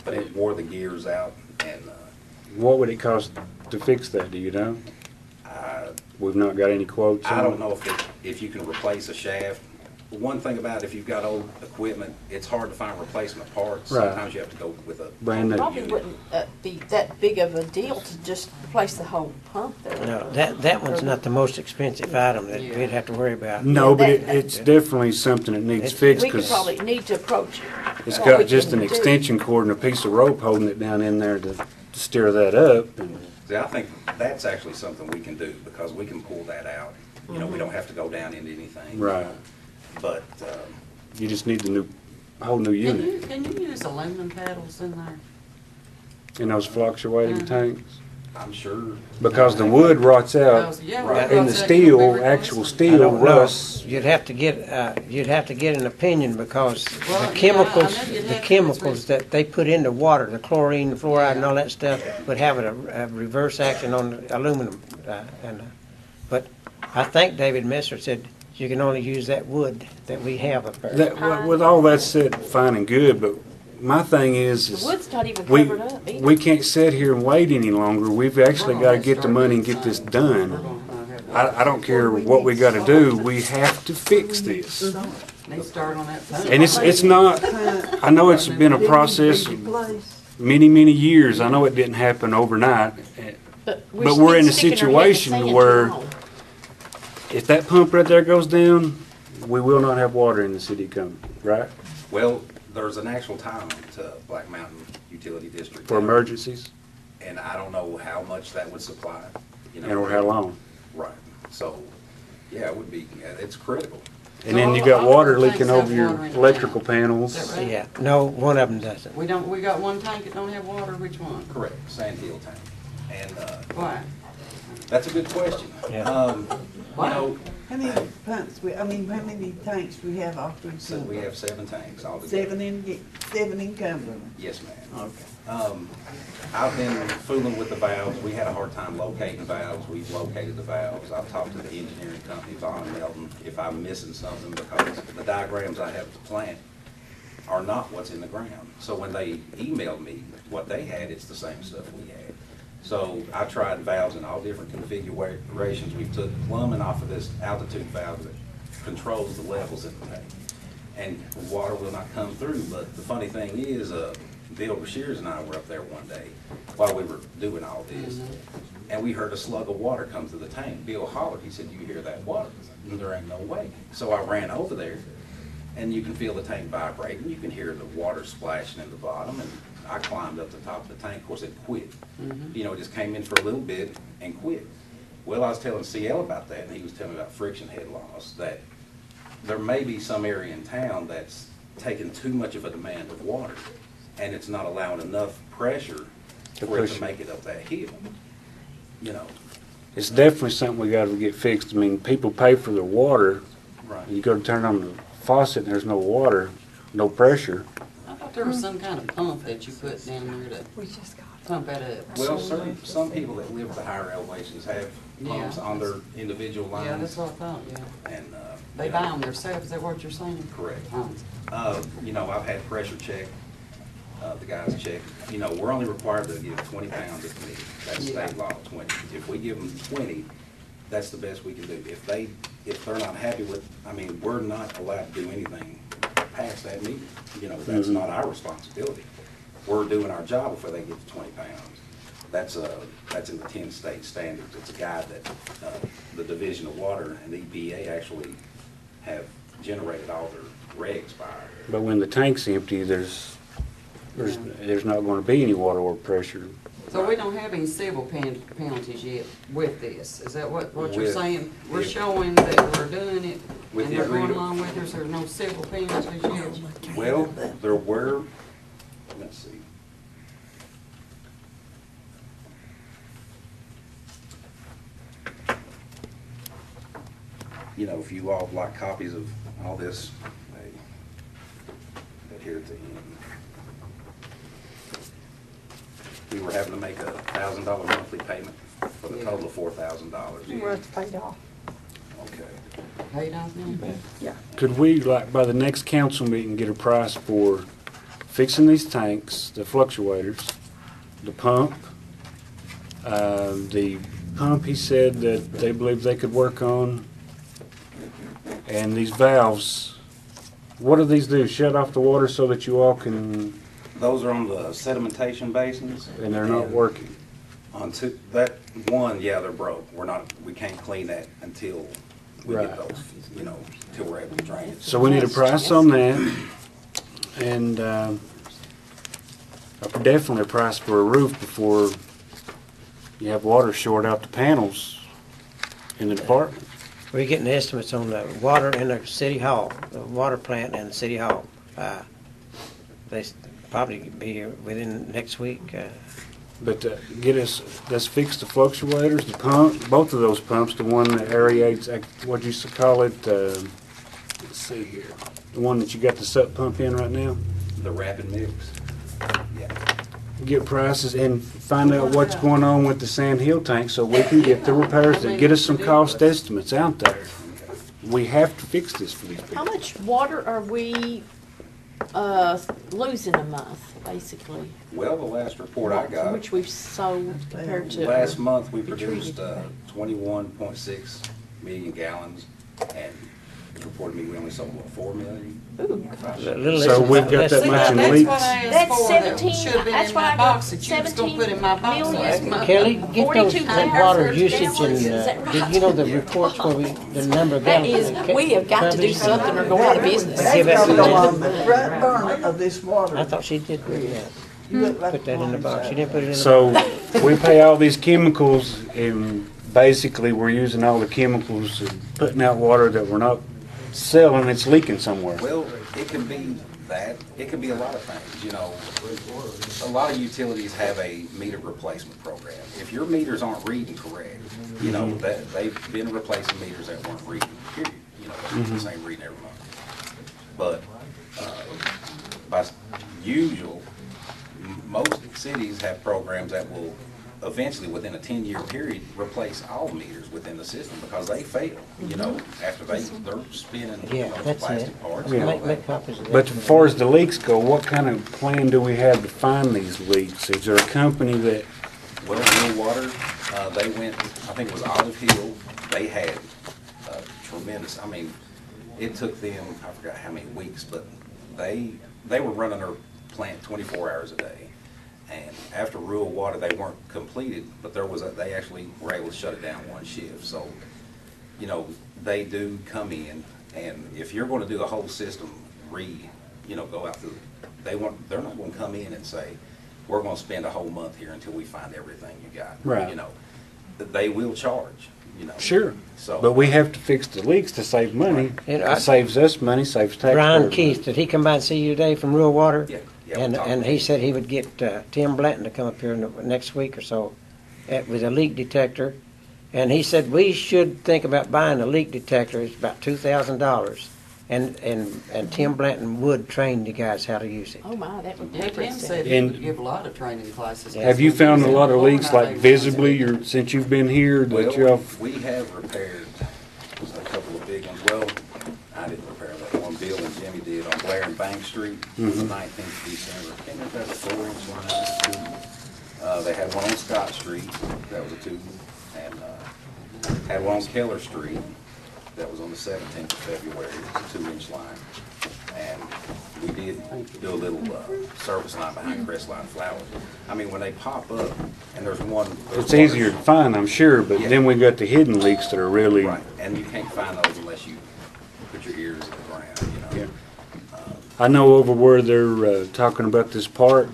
Speaker 10: but it wore the gears out, and
Speaker 4: What would it cost to fix that, do you know? We've not got any quotes on
Speaker 10: I
Speaker 4: it?
Speaker 10: don't know if you can replace a shaft one thing about if you've got old equipment, it's hard to find replacement parts.
Speaker 4: Right.
Speaker 10: Sometimes you have to go with a
Speaker 4: Brand new.
Speaker 5: Probably
Speaker 10: unit.
Speaker 5: wouldn't be that big of a deal to just replace the whole pump there.
Speaker 1: No, that one's not the most expensive item that
Speaker 3: Yeah.
Speaker 1: we'd have to worry about.
Speaker 4: No, but
Speaker 5: that-
Speaker 4: it's definitely something that needs fixed,
Speaker 5: We could
Speaker 4: because
Speaker 5: probably need to approach.
Speaker 4: it's
Speaker 5: what we
Speaker 4: got just
Speaker 5: can
Speaker 4: an
Speaker 5: do.
Speaker 4: extension cord and a piece of rope holding it down in there to steer that up. And
Speaker 10: See, I think that's actually something we can do because we can pull that out. You know, we don't have to go down into anything.
Speaker 4: Right.
Speaker 10: But,
Speaker 4: you just need the whole new unit.
Speaker 3: Can you use aluminum paddles in there?
Speaker 4: In those fluctuating tanks.
Speaker 10: I'm sure.
Speaker 4: Because the wood rots out,
Speaker 3: Because, yeah,
Speaker 10: Right.
Speaker 3: because
Speaker 4: and the
Speaker 3: that can be
Speaker 4: steel, actual
Speaker 3: replaced.
Speaker 1: I
Speaker 4: steel
Speaker 1: don't know.
Speaker 4: rusts.
Speaker 1: You'd have to get an opinion because
Speaker 3: Well,
Speaker 1: the
Speaker 3: yeah,
Speaker 1: chemicals,
Speaker 3: I know you'd
Speaker 1: the
Speaker 3: have to.
Speaker 1: chemicals that they put into water, the chlorine, the fluoride, and all that stuff, would have a reverse action on the aluminum. But I think David Messer said you can only use that wood that we have up there.
Speaker 4: With all that said, fine and good, but my thing is
Speaker 5: The wood's not even
Speaker 4: we,
Speaker 5: covered up either.
Speaker 4: we can't sit here and wait any longer. We've actually got to get the money and get this done. I don't care what we got to do. We have to fix this.
Speaker 3: They start on that phone.
Speaker 4: And it's not, I know it's been a process of many, many years. I know it didn't happen overnight.
Speaker 5: But
Speaker 4: we're in a
Speaker 5: sticking our head in the
Speaker 4: situation
Speaker 5: sand
Speaker 4: where-
Speaker 5: too long.
Speaker 4: If that pump right there goes down, we will not have water in the city of Cumberland, right?
Speaker 10: Well, there's an actual time to Black Mountain Utility District.
Speaker 4: For emergencies,
Speaker 10: And I don't know how much that would supply, you know.
Speaker 4: and or how long.
Speaker 10: Right. So, yeah, it would be, it's critical.
Speaker 4: And then you got water leaking over your electrical panels.
Speaker 3: Is that right?
Speaker 1: Yeah, no, one of them doesn't.
Speaker 3: We got one tank that don't have water, which one?
Speaker 10: Correct, Sand Hill tank. And,
Speaker 3: Why?
Speaker 10: that's a good question.
Speaker 1: Yeah.
Speaker 10: You know,
Speaker 11: How many pumps, how many tanks we have off through
Speaker 10: so we
Speaker 11: Cumberland?
Speaker 10: have 7 tanks altogether.
Speaker 11: Seven in Cumberland.
Speaker 10: Yes, ma'am.
Speaker 11: Okay.
Speaker 10: I've been fooling with the valves. We had a hard time locating valves. We've located the valves. I've talked to the engineering company, Yvonne, Melton, if I'm missing something, because the diagrams I have at the plant are not what's in the ground. So when they emailed me what they had, it's the same stuff we had. So I tried valves in all different configurations. We took plumbing off of this altitude valve that controls the levels in the tank. And water will not come through, but the funny thing is, Bill Shears and I were up there one day while we were doing all this, and we heard a slug of water come through the tank. Bill hollered, he said, "You hear that water?" And there ain't no way. So I ran over there, and you can feel the tank vibrating. You can hear the water splashing in the bottom, and I climbed up the top of the tank. Of course, it quit. You know, it just came in for a little bit and quit. Well, I was telling CL about that, and he was telling me about friction head loss, that there may be some area in town that's taking too much of a demand of water, and it's not allowing enough pressure for it to make it up that hill. You know.
Speaker 4: It's definitely something we got to get fixed. I mean, people pay for their water.
Speaker 10: Right.
Speaker 4: You go to turn on the faucet and there's no water, no pressure.
Speaker 3: I thought there was some kind of pump that you put down there to pump that up.
Speaker 10: Well, some people that live at the higher elevations have pumps
Speaker 3: Yeah.
Speaker 10: on their individual lines.
Speaker 3: Yeah, that's what I thought, yeah.
Speaker 10: And,
Speaker 3: They
Speaker 10: you know,
Speaker 3: buy them themselves, is that what you're saying?
Speaker 10: Correct.
Speaker 3: Oh.
Speaker 10: You know, I've had pressure check, the guys check. You know, we're only required to give 20 pounds if needed. That's state law, 20. If we give them 20, that's the best we can do. If they're not happy with, I mean, we're not allowed to do anything past that meter. You know, that's not our responsibility. We're doing our job before they get to 20 pounds. That's in the 10 state standards. It's a guide that the Division of Water and the EPA actually have generated all their regs by.
Speaker 4: But when the tank's empty, there's not going to be any water or pressure.
Speaker 3: So we don't have any civil penalties yet with this, is that what you're
Speaker 10: With-
Speaker 3: saying? We're showing that we're doing it,
Speaker 10: With
Speaker 3: and
Speaker 10: the
Speaker 3: they're going
Speaker 10: agreement.
Speaker 3: along with us, there's no civil penalties yet?
Speaker 10: Well, there were, let's see. You know, if you all would like copies of all this, here at the end. We were having to make a $1,000 monthly payment for the total of $4,000.
Speaker 2: We're paid off.
Speaker 10: Okay.
Speaker 3: Paid off then?
Speaker 2: Yeah.
Speaker 4: Could we, like, by the next council meeting, get a price for fixing these tanks, the fluctuators, the pump? The pump, he said that they believe they could work on, and these valves What do these do? Shut off the water so that you all can,
Speaker 10: Those are on the sedimentation basins.
Speaker 4: and they're not working?
Speaker 10: On two, that one, yeah, they're broke. We can't clean that until we
Speaker 4: Right.
Speaker 10: get those, until we're able to drain it.
Speaker 4: So we need a price on that, and definitely a price for a roof before you have water short out the panels in the department.
Speaker 1: We're getting estimates on the water in the city hall, the water plant and the city hall. They probably be here within next week.
Speaker 4: But let's fix the fluctuators, the pump, both of those pumps, the one that aerates, what'd you call it? Let's see here. The one that you got the sup pump in right now?
Speaker 10: The rapid mix. Yeah.
Speaker 4: Get prices and find out what's going on with the sand hill tank so we can get the repairs that get us some cost estimates out there. We have to fix this for these people.
Speaker 5: How much water are we losing a month, basically?
Speaker 10: Well, the last report I got,
Speaker 5: Which we've sold compared to.
Speaker 10: last month we
Speaker 5: we
Speaker 10: produced
Speaker 5: treated.
Speaker 10: 21.6 million gallons, and it reported me we only sold, 4 million?
Speaker 5: Ooh.
Speaker 4: So we've got that much in
Speaker 3: That's
Speaker 4: leaks.
Speaker 3: what I asked
Speaker 5: That's
Speaker 3: for,
Speaker 5: 17
Speaker 3: that should have been
Speaker 5: that's
Speaker 3: in
Speaker 5: what
Speaker 3: my
Speaker 5: I
Speaker 3: box
Speaker 5: got,
Speaker 3: that you was gonna put in my box
Speaker 5: 17
Speaker 3: last month.
Speaker 1: Kelly, get those
Speaker 5: 42,000
Speaker 1: water usage and,
Speaker 5: Is that right?
Speaker 1: did you know the reports where the number of
Speaker 5: That
Speaker 1: gallons?
Speaker 5: is, we have got to do something or go out of business.
Speaker 1: Give
Speaker 11: That's
Speaker 1: us
Speaker 11: gotta
Speaker 1: the
Speaker 11: go on
Speaker 1: number.
Speaker 11: the front burner of this water.
Speaker 1: I thought she did put that.
Speaker 11: You look like
Speaker 1: Put that in the box. She didn't put it in the box.
Speaker 4: So we pay all these chemicals and basically we're using all the chemicals and putting out water that we're not selling, it's leaking somewhere.
Speaker 10: Well, it can be that. It can be a lot of things, A lot of utilities have a meter replacement program. If your meters aren't reading correct, that they've been replacing meters that weren't reading, period. The same reading every month. But by usual, most cities have programs that will eventually, within a 10-year period, replace all meters within the system because they fail, after they're spinning
Speaker 1: Yeah,
Speaker 10: those
Speaker 1: that's
Speaker 10: plastic
Speaker 1: it.
Speaker 10: parts.
Speaker 4: Yeah.
Speaker 10: and all
Speaker 1: Make
Speaker 10: that.
Speaker 1: copies of that.
Speaker 4: But as far as the leaks go, what kind of plan do we have to find these leaks? Is there a company that,
Speaker 10: Well, Real Water, they went, I think it was Olive Hill, they had tremendous, it took them, I forgot how many weeks, but they were running their plant 24 hours a day. And after Real Water, they weren't completed, but they actually were able to shut it down one shift. So, they do come in, and if you're going to do the whole system, go out through, they're not going to come in and say, we're going to spend a whole month here until we find everything you got.
Speaker 4: Right.
Speaker 10: They will charge.
Speaker 4: sure,
Speaker 10: So,
Speaker 4: but we have to fix the leaks to save money.
Speaker 1: And
Speaker 4: It saves us money, saves taxpayers
Speaker 1: Brian
Speaker 4: money.
Speaker 1: Keith, did he come by and see you today from Rural Water?
Speaker 10: Yeah.
Speaker 1: And,
Speaker 10: we'll talk
Speaker 1: and
Speaker 10: about
Speaker 1: he
Speaker 10: it.
Speaker 1: said he would get Tim Blanton to come up here in the next week or so with a leak detector. And he said we should think about buying a leak detector. It's about $2,000. And Tim Blanton would train you guys how to use it.
Speaker 5: Oh my, that would be
Speaker 3: Tim
Speaker 5: interesting.
Speaker 3: said he
Speaker 4: And-
Speaker 3: would give a lot of training classes.
Speaker 4: Have you found a lot of leaks, like visibly, since you've been here, that you
Speaker 10: Well,
Speaker 4: have?
Speaker 10: we have repaired a couple of big ones. Well, I didn't repair that one. Bill and Jimmy did on Blair and Bank Street on the 19th of December. I can't remember if that was a 4-inch line or 2. They had one on Scott Street, that was a 2. And had one on Keller Street, that was on the 17th of February, it was a 2-inch line. And we did do a little service line behind Crestline Flowers. When they pop up, and there's one.
Speaker 4: It's easier to find, I'm sure, but
Speaker 10: Yeah.
Speaker 4: then we got the hidden leaks that are really.
Speaker 10: Right, and you can't find those unless you put your ears to the ground,
Speaker 4: Yeah. I know over where they're talking about this part,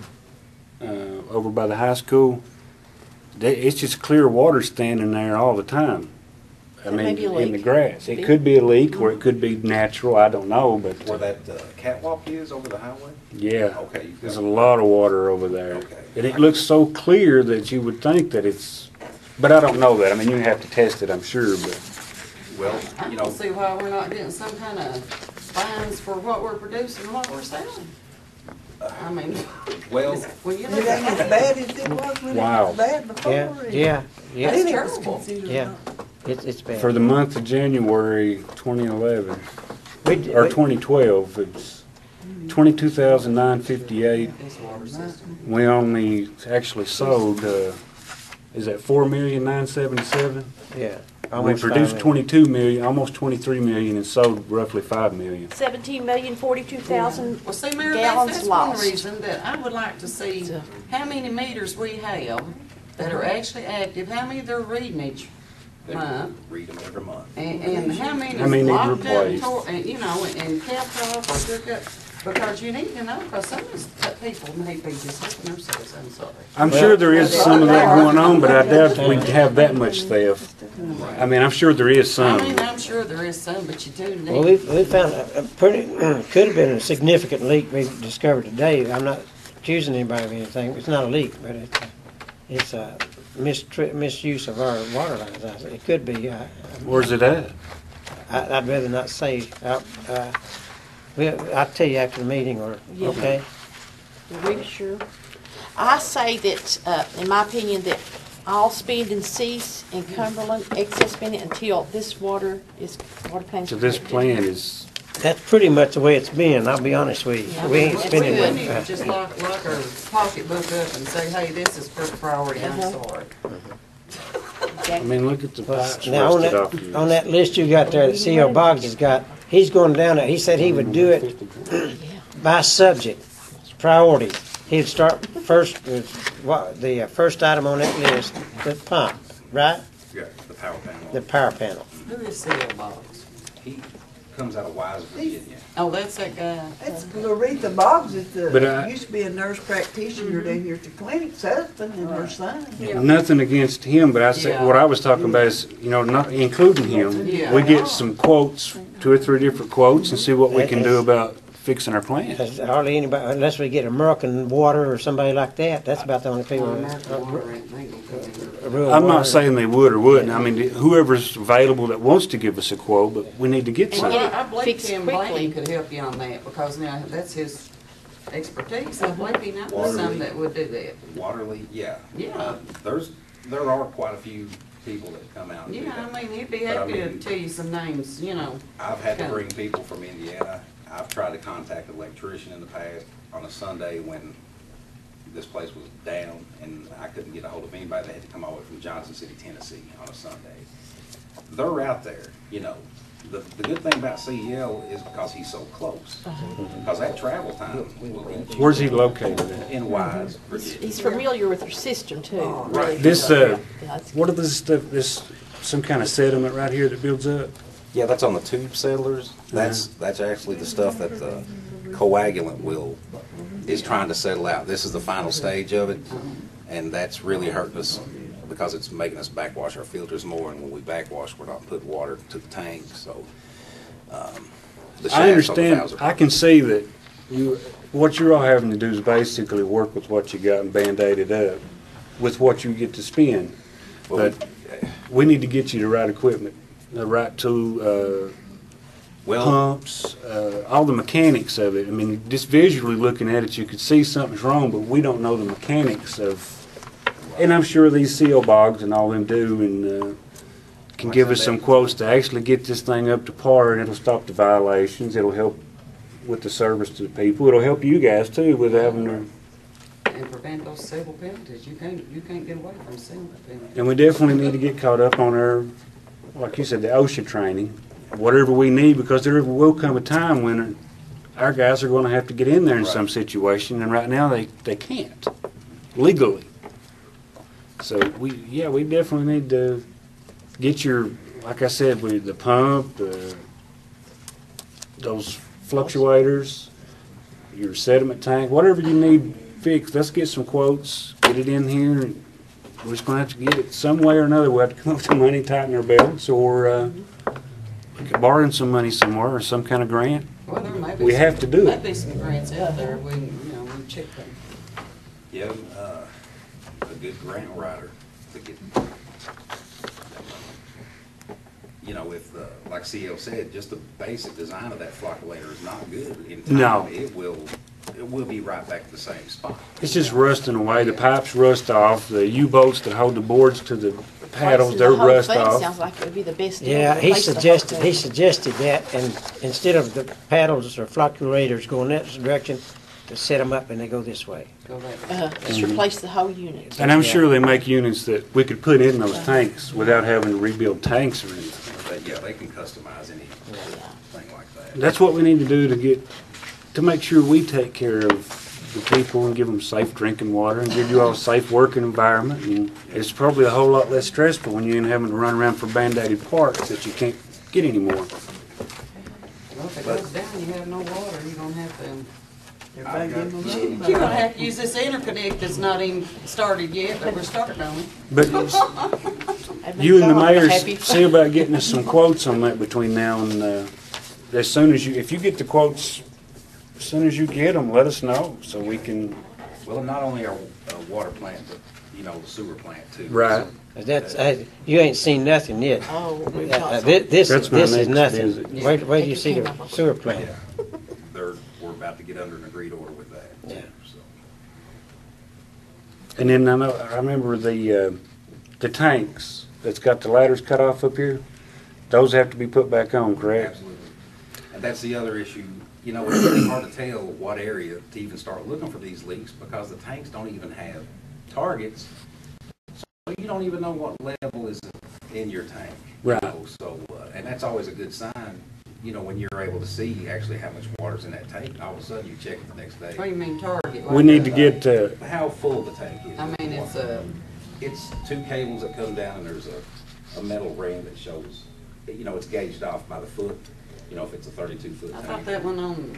Speaker 4: over by the high school, it's just clear water standing there all the time.
Speaker 5: That may be a
Speaker 4: in the
Speaker 5: leak.
Speaker 4: grass.
Speaker 5: Could
Speaker 4: It
Speaker 5: be.
Speaker 4: could be a leak or it could be natural, I don't know, but
Speaker 10: Where that catwalk is over the highway?
Speaker 4: yeah,
Speaker 10: Okay. you've
Speaker 4: there's a
Speaker 10: got-
Speaker 4: lot of water over there.
Speaker 10: Okay.
Speaker 4: And it looks so clear that you would think that it's, but I don't know that. You have to test it, I'm sure, but.
Speaker 10: Well,
Speaker 3: I don't see why we're not getting some kind of fines for what we're producing and what we're selling.
Speaker 10: well,
Speaker 3: When you
Speaker 11: It
Speaker 3: look
Speaker 11: ain't as
Speaker 3: at
Speaker 11: bad as it was when it
Speaker 4: Wow.
Speaker 11: was bad before.
Speaker 1: Yeah.
Speaker 11: Then
Speaker 3: It's
Speaker 11: it was
Speaker 3: terrible.
Speaker 11: considered
Speaker 1: Yeah.
Speaker 11: not-
Speaker 1: It's bad.
Speaker 4: For the month of January 2011,
Speaker 1: We-
Speaker 4: or
Speaker 1: we-
Speaker 4: 2012, it's 22,958.
Speaker 3: this water system.
Speaker 4: We only actually sold, is that 4,977,000?
Speaker 1: Yeah.
Speaker 4: We
Speaker 1: Almost 5
Speaker 4: produced
Speaker 1: million.
Speaker 4: 22 million, almost 23 million, and sold roughly 5 million.
Speaker 5: 17,042,000
Speaker 3: Well, see, Mary,
Speaker 5: gallons
Speaker 3: that's one
Speaker 5: lost.
Speaker 3: reason that I would like to see how many meters we have that are actually active, how many they're reading each month,
Speaker 10: Read them every month.
Speaker 3: and how many
Speaker 4: How many need
Speaker 3: locked up,
Speaker 4: replaced?
Speaker 3: and, you know, and capped off or took up. Because you need to know, because some of these people may be just helping themselves, I'm sorry.
Speaker 4: I'm sure there is some of that going on, but I doubt we'd have that much theft. I mean, I'm sure there is
Speaker 3: I mean,
Speaker 4: some.
Speaker 3: I'm sure there is some, but you do
Speaker 1: Well,
Speaker 3: need.
Speaker 1: we found a pretty, could have been a significant leak we discovered today. I'm not accusing anybody of anything. It's not a leak, but it's a misuse of our water lines. It could be.
Speaker 4: Where's it at?
Speaker 1: I'd rather not say. I'll tell you after the meeting, or,
Speaker 5: Yeah.
Speaker 1: okay?
Speaker 5: Are we sure? I say that, in my opinion, that all spending cease in Cumberland, excess spending until this water plan's.
Speaker 4: So this
Speaker 5: corrected.
Speaker 4: plan is,
Speaker 1: That's pretty much the way it's been, I'll be honest with you.
Speaker 5: Yeah.
Speaker 1: We ain't
Speaker 3: We
Speaker 1: spending.
Speaker 3: need to just lock our pocketbook up and say, hey, this is first priority, I'm sorry.
Speaker 4: I mean, look at the pipes
Speaker 1: Now,
Speaker 4: rusted off of
Speaker 1: on
Speaker 4: this.
Speaker 1: that list you got there that C.O. Boggs has got, he's going down there, he said he would do it by subject, priority. He'd start first with the first item on that list, the pump, right?
Speaker 10: Yeah, the power panel.
Speaker 1: The power panel.
Speaker 3: Who is C.L. Boggs?
Speaker 10: He comes out of Wise, Virginia.
Speaker 3: Oh, that's that guy.
Speaker 11: That's Loretha Boggs,
Speaker 4: But
Speaker 11: used to be a nurse practitioner down here at the clinic's husband and her son.
Speaker 4: Nothing against him, but I said,
Speaker 3: Yeah.
Speaker 4: what I was talking about is, not including him.
Speaker 3: Yeah.
Speaker 4: We get some quotes, 2 or 3 different quotes, and see what we can do about fixing our plant.
Speaker 1: Because hardly anybody, unless we get American Water or somebody like that, that's about the only people. Rural
Speaker 4: I'm
Speaker 1: Water.
Speaker 4: not saying they would or wouldn't. I mean, whoever's available that wants to give us a quote, but we need to get some.
Speaker 3: Well, I believe
Speaker 5: Fix
Speaker 3: Tim
Speaker 5: quickly.
Speaker 3: Blaney could help you on that, because now that's his expertise. I believe he knows
Speaker 10: Water
Speaker 3: some
Speaker 10: leak.
Speaker 3: that would do that.
Speaker 10: Water leak, yeah.
Speaker 3: Yeah.
Speaker 10: There are quite a few people that come out and do
Speaker 3: Yeah,
Speaker 10: that.
Speaker 3: I mean, he'd be
Speaker 10: But I
Speaker 3: happy to
Speaker 10: mean-
Speaker 3: tell you some names,
Speaker 10: I've had to
Speaker 3: Okay.
Speaker 10: bring people from Indiana. I've tried to contact an electrician in the past on a Sunday when this place was down and I couldn't get a hold of anybody. They had to come all the way from Johnson City, Tennessee on a Sunday. They're out there, The good thing about CEL is because he's so close. Because that travel time will eat you.
Speaker 4: Where's he located at?
Speaker 10: In Wise, Virginia.
Speaker 5: He's familiar with your system too.
Speaker 10: Right.
Speaker 4: This,
Speaker 5: Yeah, it's-
Speaker 4: what are this stuff, some kind of sediment right here that builds up?
Speaker 10: Yeah, that's on the tube settlers. That's actually the stuff that the coagulant is trying to settle out. This is the final stage of it, and that's really hurting us because it's making us backwash our filters more, and when we backwash, we're not putting water to the tank, so. The
Speaker 4: I
Speaker 10: shafts on the
Speaker 4: understand,
Speaker 10: valves are
Speaker 4: I can see that what you're all having to do is basically work with what you got and Band-Aid it up with what you get to spend.
Speaker 10: Well,
Speaker 4: But we need to get you the right equipment, the right tool,
Speaker 10: Well,
Speaker 4: pumps, all the mechanics of it. I mean, just visually looking at it, you could see something's wrong, but we don't know the mechanics of, and I'm sure these seal Boggs and all them do, and can give us some quotes to actually get this thing up to par, and it'll stop the violations. It'll help with the service to the people. It'll help you guys too with having to,
Speaker 3: and prevent those civil penalties. You can't get away from civil penalties.
Speaker 4: and we definitely need to get caught up on our, like you said, the OSHA training, whatever we need, because there will come a time when our guys are going to have to get in there in some situation, and right now they can't legally. So we definitely need to get your, like I said, the pump, those fluctuators, your sediment tank, whatever you need fixed. Let's get some quotes, get it in here. And we're just going to have to get it some way or another. We'll have to come up with some money, tighten our belts, or borrowing some money somewhere or some kind of grant.
Speaker 3: Well, there may be
Speaker 4: We have to do it.
Speaker 3: Might be some grants out there. We check them.
Speaker 10: yeah, a good grant writer to get, with, like CL said, just the basic design of that flocculator is not good. In time,
Speaker 4: No.
Speaker 10: It will be right back to the same spot.
Speaker 4: It's just rusting away. The pipes rust off. The U-bolts that hold the boards to the paddles, they're
Speaker 5: The whole
Speaker 4: rust
Speaker 5: thing
Speaker 4: off.
Speaker 5: sounds like it would be the best deal.
Speaker 1: Yeah,
Speaker 5: to
Speaker 1: he
Speaker 5: replace the whole
Speaker 1: suggested
Speaker 5: thing.
Speaker 1: that, and instead of the paddles or flocculators going that direction, to set them up and they go this way.
Speaker 3: Go that way.
Speaker 5: Just replace the whole unit.
Speaker 4: And I'm sure they make units that we could put in those tanks without having to rebuild tanks or anything.
Speaker 10: Yeah, they can customize anything like that.
Speaker 4: That's what we need to do to make sure we take care of the people and give them safe drinking water and give you all a safe working environment. And it's probably a whole lot less stressful when you ain't having to run around for band-aided parts that you can't get anymore.
Speaker 3: Well, if it goes down, you have no water, you're gonna have to, you're gonna have to use this interconnect that's not even started yet, but we're starting on it.
Speaker 4: But you and the mayor see about getting us some quotes on that between now and, as soon as if you get the quotes, as soon as you get them, let us know so we can.
Speaker 10: Well, not only our water plant, but, the sewer plant too.
Speaker 4: Right.
Speaker 1: That's, you ain't seen nothing yet.
Speaker 5: Oh,
Speaker 1: This
Speaker 4: That's my
Speaker 1: is
Speaker 4: next
Speaker 1: nothing.
Speaker 4: visit.
Speaker 1: Where do you see the sewer plant?
Speaker 10: Yeah. We're about to get under an agreed order with that.
Speaker 1: Yeah.
Speaker 10: So.
Speaker 4: And then I remember the tanks that's got the ladders cut off up here. Those have to be put back on, correct?
Speaker 10: Absolutely. And that's the other issue. It's really hard to tell what area to even start looking for these leaks because the tanks don't even have targets. So you don't even know what level is in your tank.
Speaker 4: Right.
Speaker 10: So, and that's always a good sign, when you're able to see actually how much water's in that tank. And all of a sudden you check it the next day.
Speaker 3: What do you mean target?
Speaker 4: We need to get,
Speaker 10: how full the tank is.
Speaker 3: I mean,
Speaker 10: it's two cables that come down and there's a metal ring that shows, it's gauged off by the foot, if it's a 32-foot
Speaker 3: I
Speaker 10: tank.
Speaker 3: thought that one on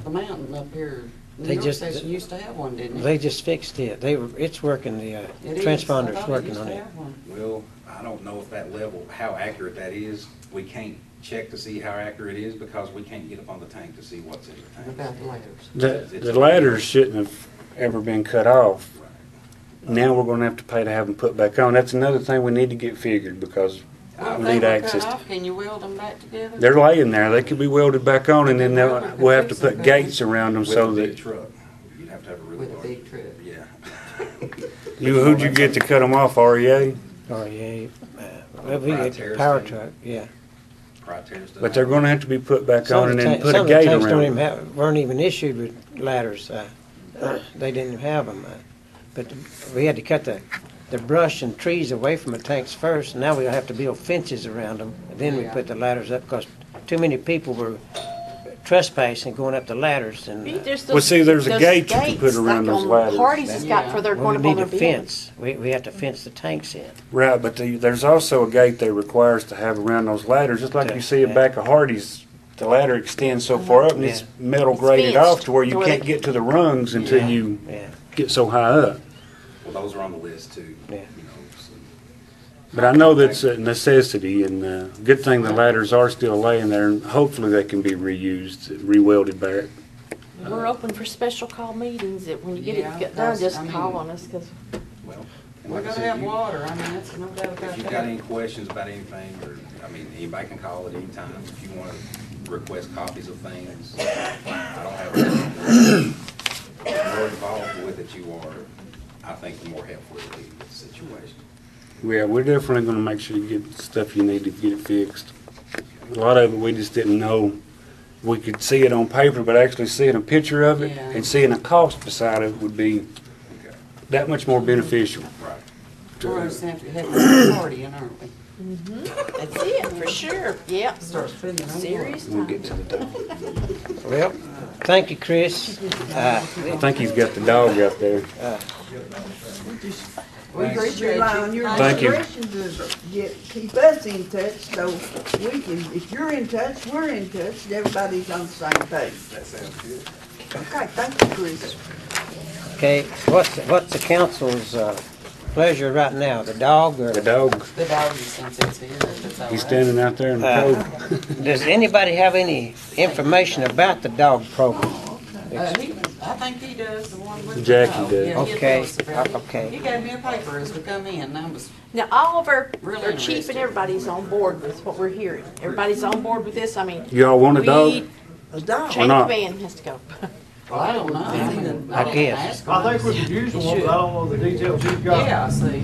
Speaker 3: the mountain up here,
Speaker 1: They
Speaker 3: New York
Speaker 1: just-
Speaker 3: Station used to have one, didn't it?
Speaker 1: They just fixed it. It's working, the
Speaker 3: It is. I
Speaker 1: transponder's
Speaker 3: thought
Speaker 1: working
Speaker 3: used
Speaker 1: on
Speaker 3: to
Speaker 1: it.
Speaker 3: have one.
Speaker 10: Well, I don't know if that level, how accurate that is. We can't check to see how accurate it is because we can't get up on the tank to see what's in the tank.
Speaker 3: About the ladders.
Speaker 4: the ladders shouldn't have ever been cut off. Now we're going to have to pay to have them put back on. That's another thing we need to get figured because
Speaker 3: Well, if
Speaker 4: we
Speaker 3: they
Speaker 4: need
Speaker 3: were
Speaker 4: access.
Speaker 3: cut off, can you weld them back together?
Speaker 4: They're laying there. They could be welded back on, and then we'll have to put gates around them
Speaker 10: With
Speaker 4: so
Speaker 10: a big
Speaker 4: that.
Speaker 10: truck, you'd have to have a really
Speaker 3: With a
Speaker 10: large.
Speaker 3: big truck.
Speaker 10: Yeah.
Speaker 4: Who'd you get to cut them off, REA?
Speaker 1: Oh, yeah. Well, we get the power truck, yeah.
Speaker 4: But they're going to have to be put back
Speaker 1: Some
Speaker 4: on
Speaker 1: of
Speaker 4: and
Speaker 1: the
Speaker 4: then
Speaker 1: ta-
Speaker 4: put
Speaker 1: some
Speaker 4: a
Speaker 1: of the
Speaker 4: gate
Speaker 1: tanks don't
Speaker 4: around
Speaker 1: even
Speaker 4: them.
Speaker 1: weren't even issued with ladders. They didn't have them. But we had to cut the brush and trees away from the tanks first. And now we'll have to build fences around them. And then we
Speaker 3: Yeah.
Speaker 1: put the ladders up because too many people were trespassing going up the ladders. And
Speaker 4: Well, see, there's a gate you can put around those ladders.
Speaker 5: Parties has got for their
Speaker 1: we
Speaker 5: going up on
Speaker 1: need
Speaker 5: their
Speaker 1: a
Speaker 5: bins.
Speaker 1: fence. We have to fence the tanks in.
Speaker 4: Right, but there's also a gate they require us to have around those ladders, just like you see at back of Hardy's. The ladder extends so far up and it's metal
Speaker 5: It's
Speaker 4: graded
Speaker 5: fenced
Speaker 4: off to where you
Speaker 5: to where
Speaker 4: can't
Speaker 5: they-
Speaker 4: get to the rungs until you
Speaker 1: Yeah.
Speaker 4: get so high up.
Speaker 10: Well, those are on the list too.
Speaker 1: Yeah.
Speaker 10: So.
Speaker 4: But I know that's a necessity, and good thing the ladders are still laying there, and hopefully they can be reused, re-welded back.
Speaker 5: We're open for special call meetings. That when you get
Speaker 3: Yeah,
Speaker 5: it get done,
Speaker 3: because,
Speaker 5: just
Speaker 3: I mean-
Speaker 5: call on us because
Speaker 10: Well, and
Speaker 3: We're
Speaker 10: like I
Speaker 3: gonna
Speaker 10: said,
Speaker 3: have water, I mean, that's no doubt about
Speaker 10: if you've got
Speaker 3: that.
Speaker 10: any questions about anything, or, anybody can call at any time. If you want to request copies of things, I don't have anything. The more involved with it you are, I think the more helpful it'll be with the situation.
Speaker 4: Yeah, we're definitely going to make sure you get the stuff you need to get it fixed. A lot of it we just didn't know. We could see it on paper, but actually seeing a picture of it
Speaker 3: Yeah.
Speaker 4: and seeing a cost beside it would be
Speaker 10: Okay.
Speaker 4: that much more beneficial.
Speaker 10: Right.
Speaker 3: We're just have to have a party, aren't we?
Speaker 5: that's it for sure. Yep.
Speaker 3: Start spending on
Speaker 5: Serious
Speaker 4: We'll
Speaker 5: time.
Speaker 4: get to the dog.
Speaker 1: Well, thank you, Chris.
Speaker 4: I think he's got the dog out there.
Speaker 11: We just rely on your
Speaker 4: Thank you.
Speaker 11: discretion to keep us in touch, so we can, if you're in touch, we're in touch, and everybody's on the same page.
Speaker 10: That sounds good.
Speaker 11: Okay, thank you, Chris.
Speaker 1: Okay, what's the council's pleasure right now? The dog or?
Speaker 4: The dog,
Speaker 3: The dog is since it's here, if it's all right.
Speaker 4: he's standing out there in the cold.
Speaker 1: Does anybody have any information about the dog program?
Speaker 3: I think he does, the one with the
Speaker 4: Jackie
Speaker 3: dog.
Speaker 4: does.
Speaker 3: Yeah, he'll
Speaker 1: Okay,
Speaker 3: tell us about it.
Speaker 1: okay.
Speaker 3: He gave me a paper as we come in, and I was,
Speaker 5: Now all of our
Speaker 3: Really
Speaker 5: chief
Speaker 3: interested.
Speaker 5: and everybody's on board with what we're hearing. Everybody's on board with this. I mean,
Speaker 4: Y'all want a dog?
Speaker 5: we
Speaker 11: A dog.
Speaker 5: chain
Speaker 4: not?
Speaker 5: of command has to go.
Speaker 3: well, I don't know. I didn't
Speaker 1: I guess.
Speaker 3: ask him.
Speaker 9: I think we could use one, but I don't know the details he's got.
Speaker 3: Yeah, see.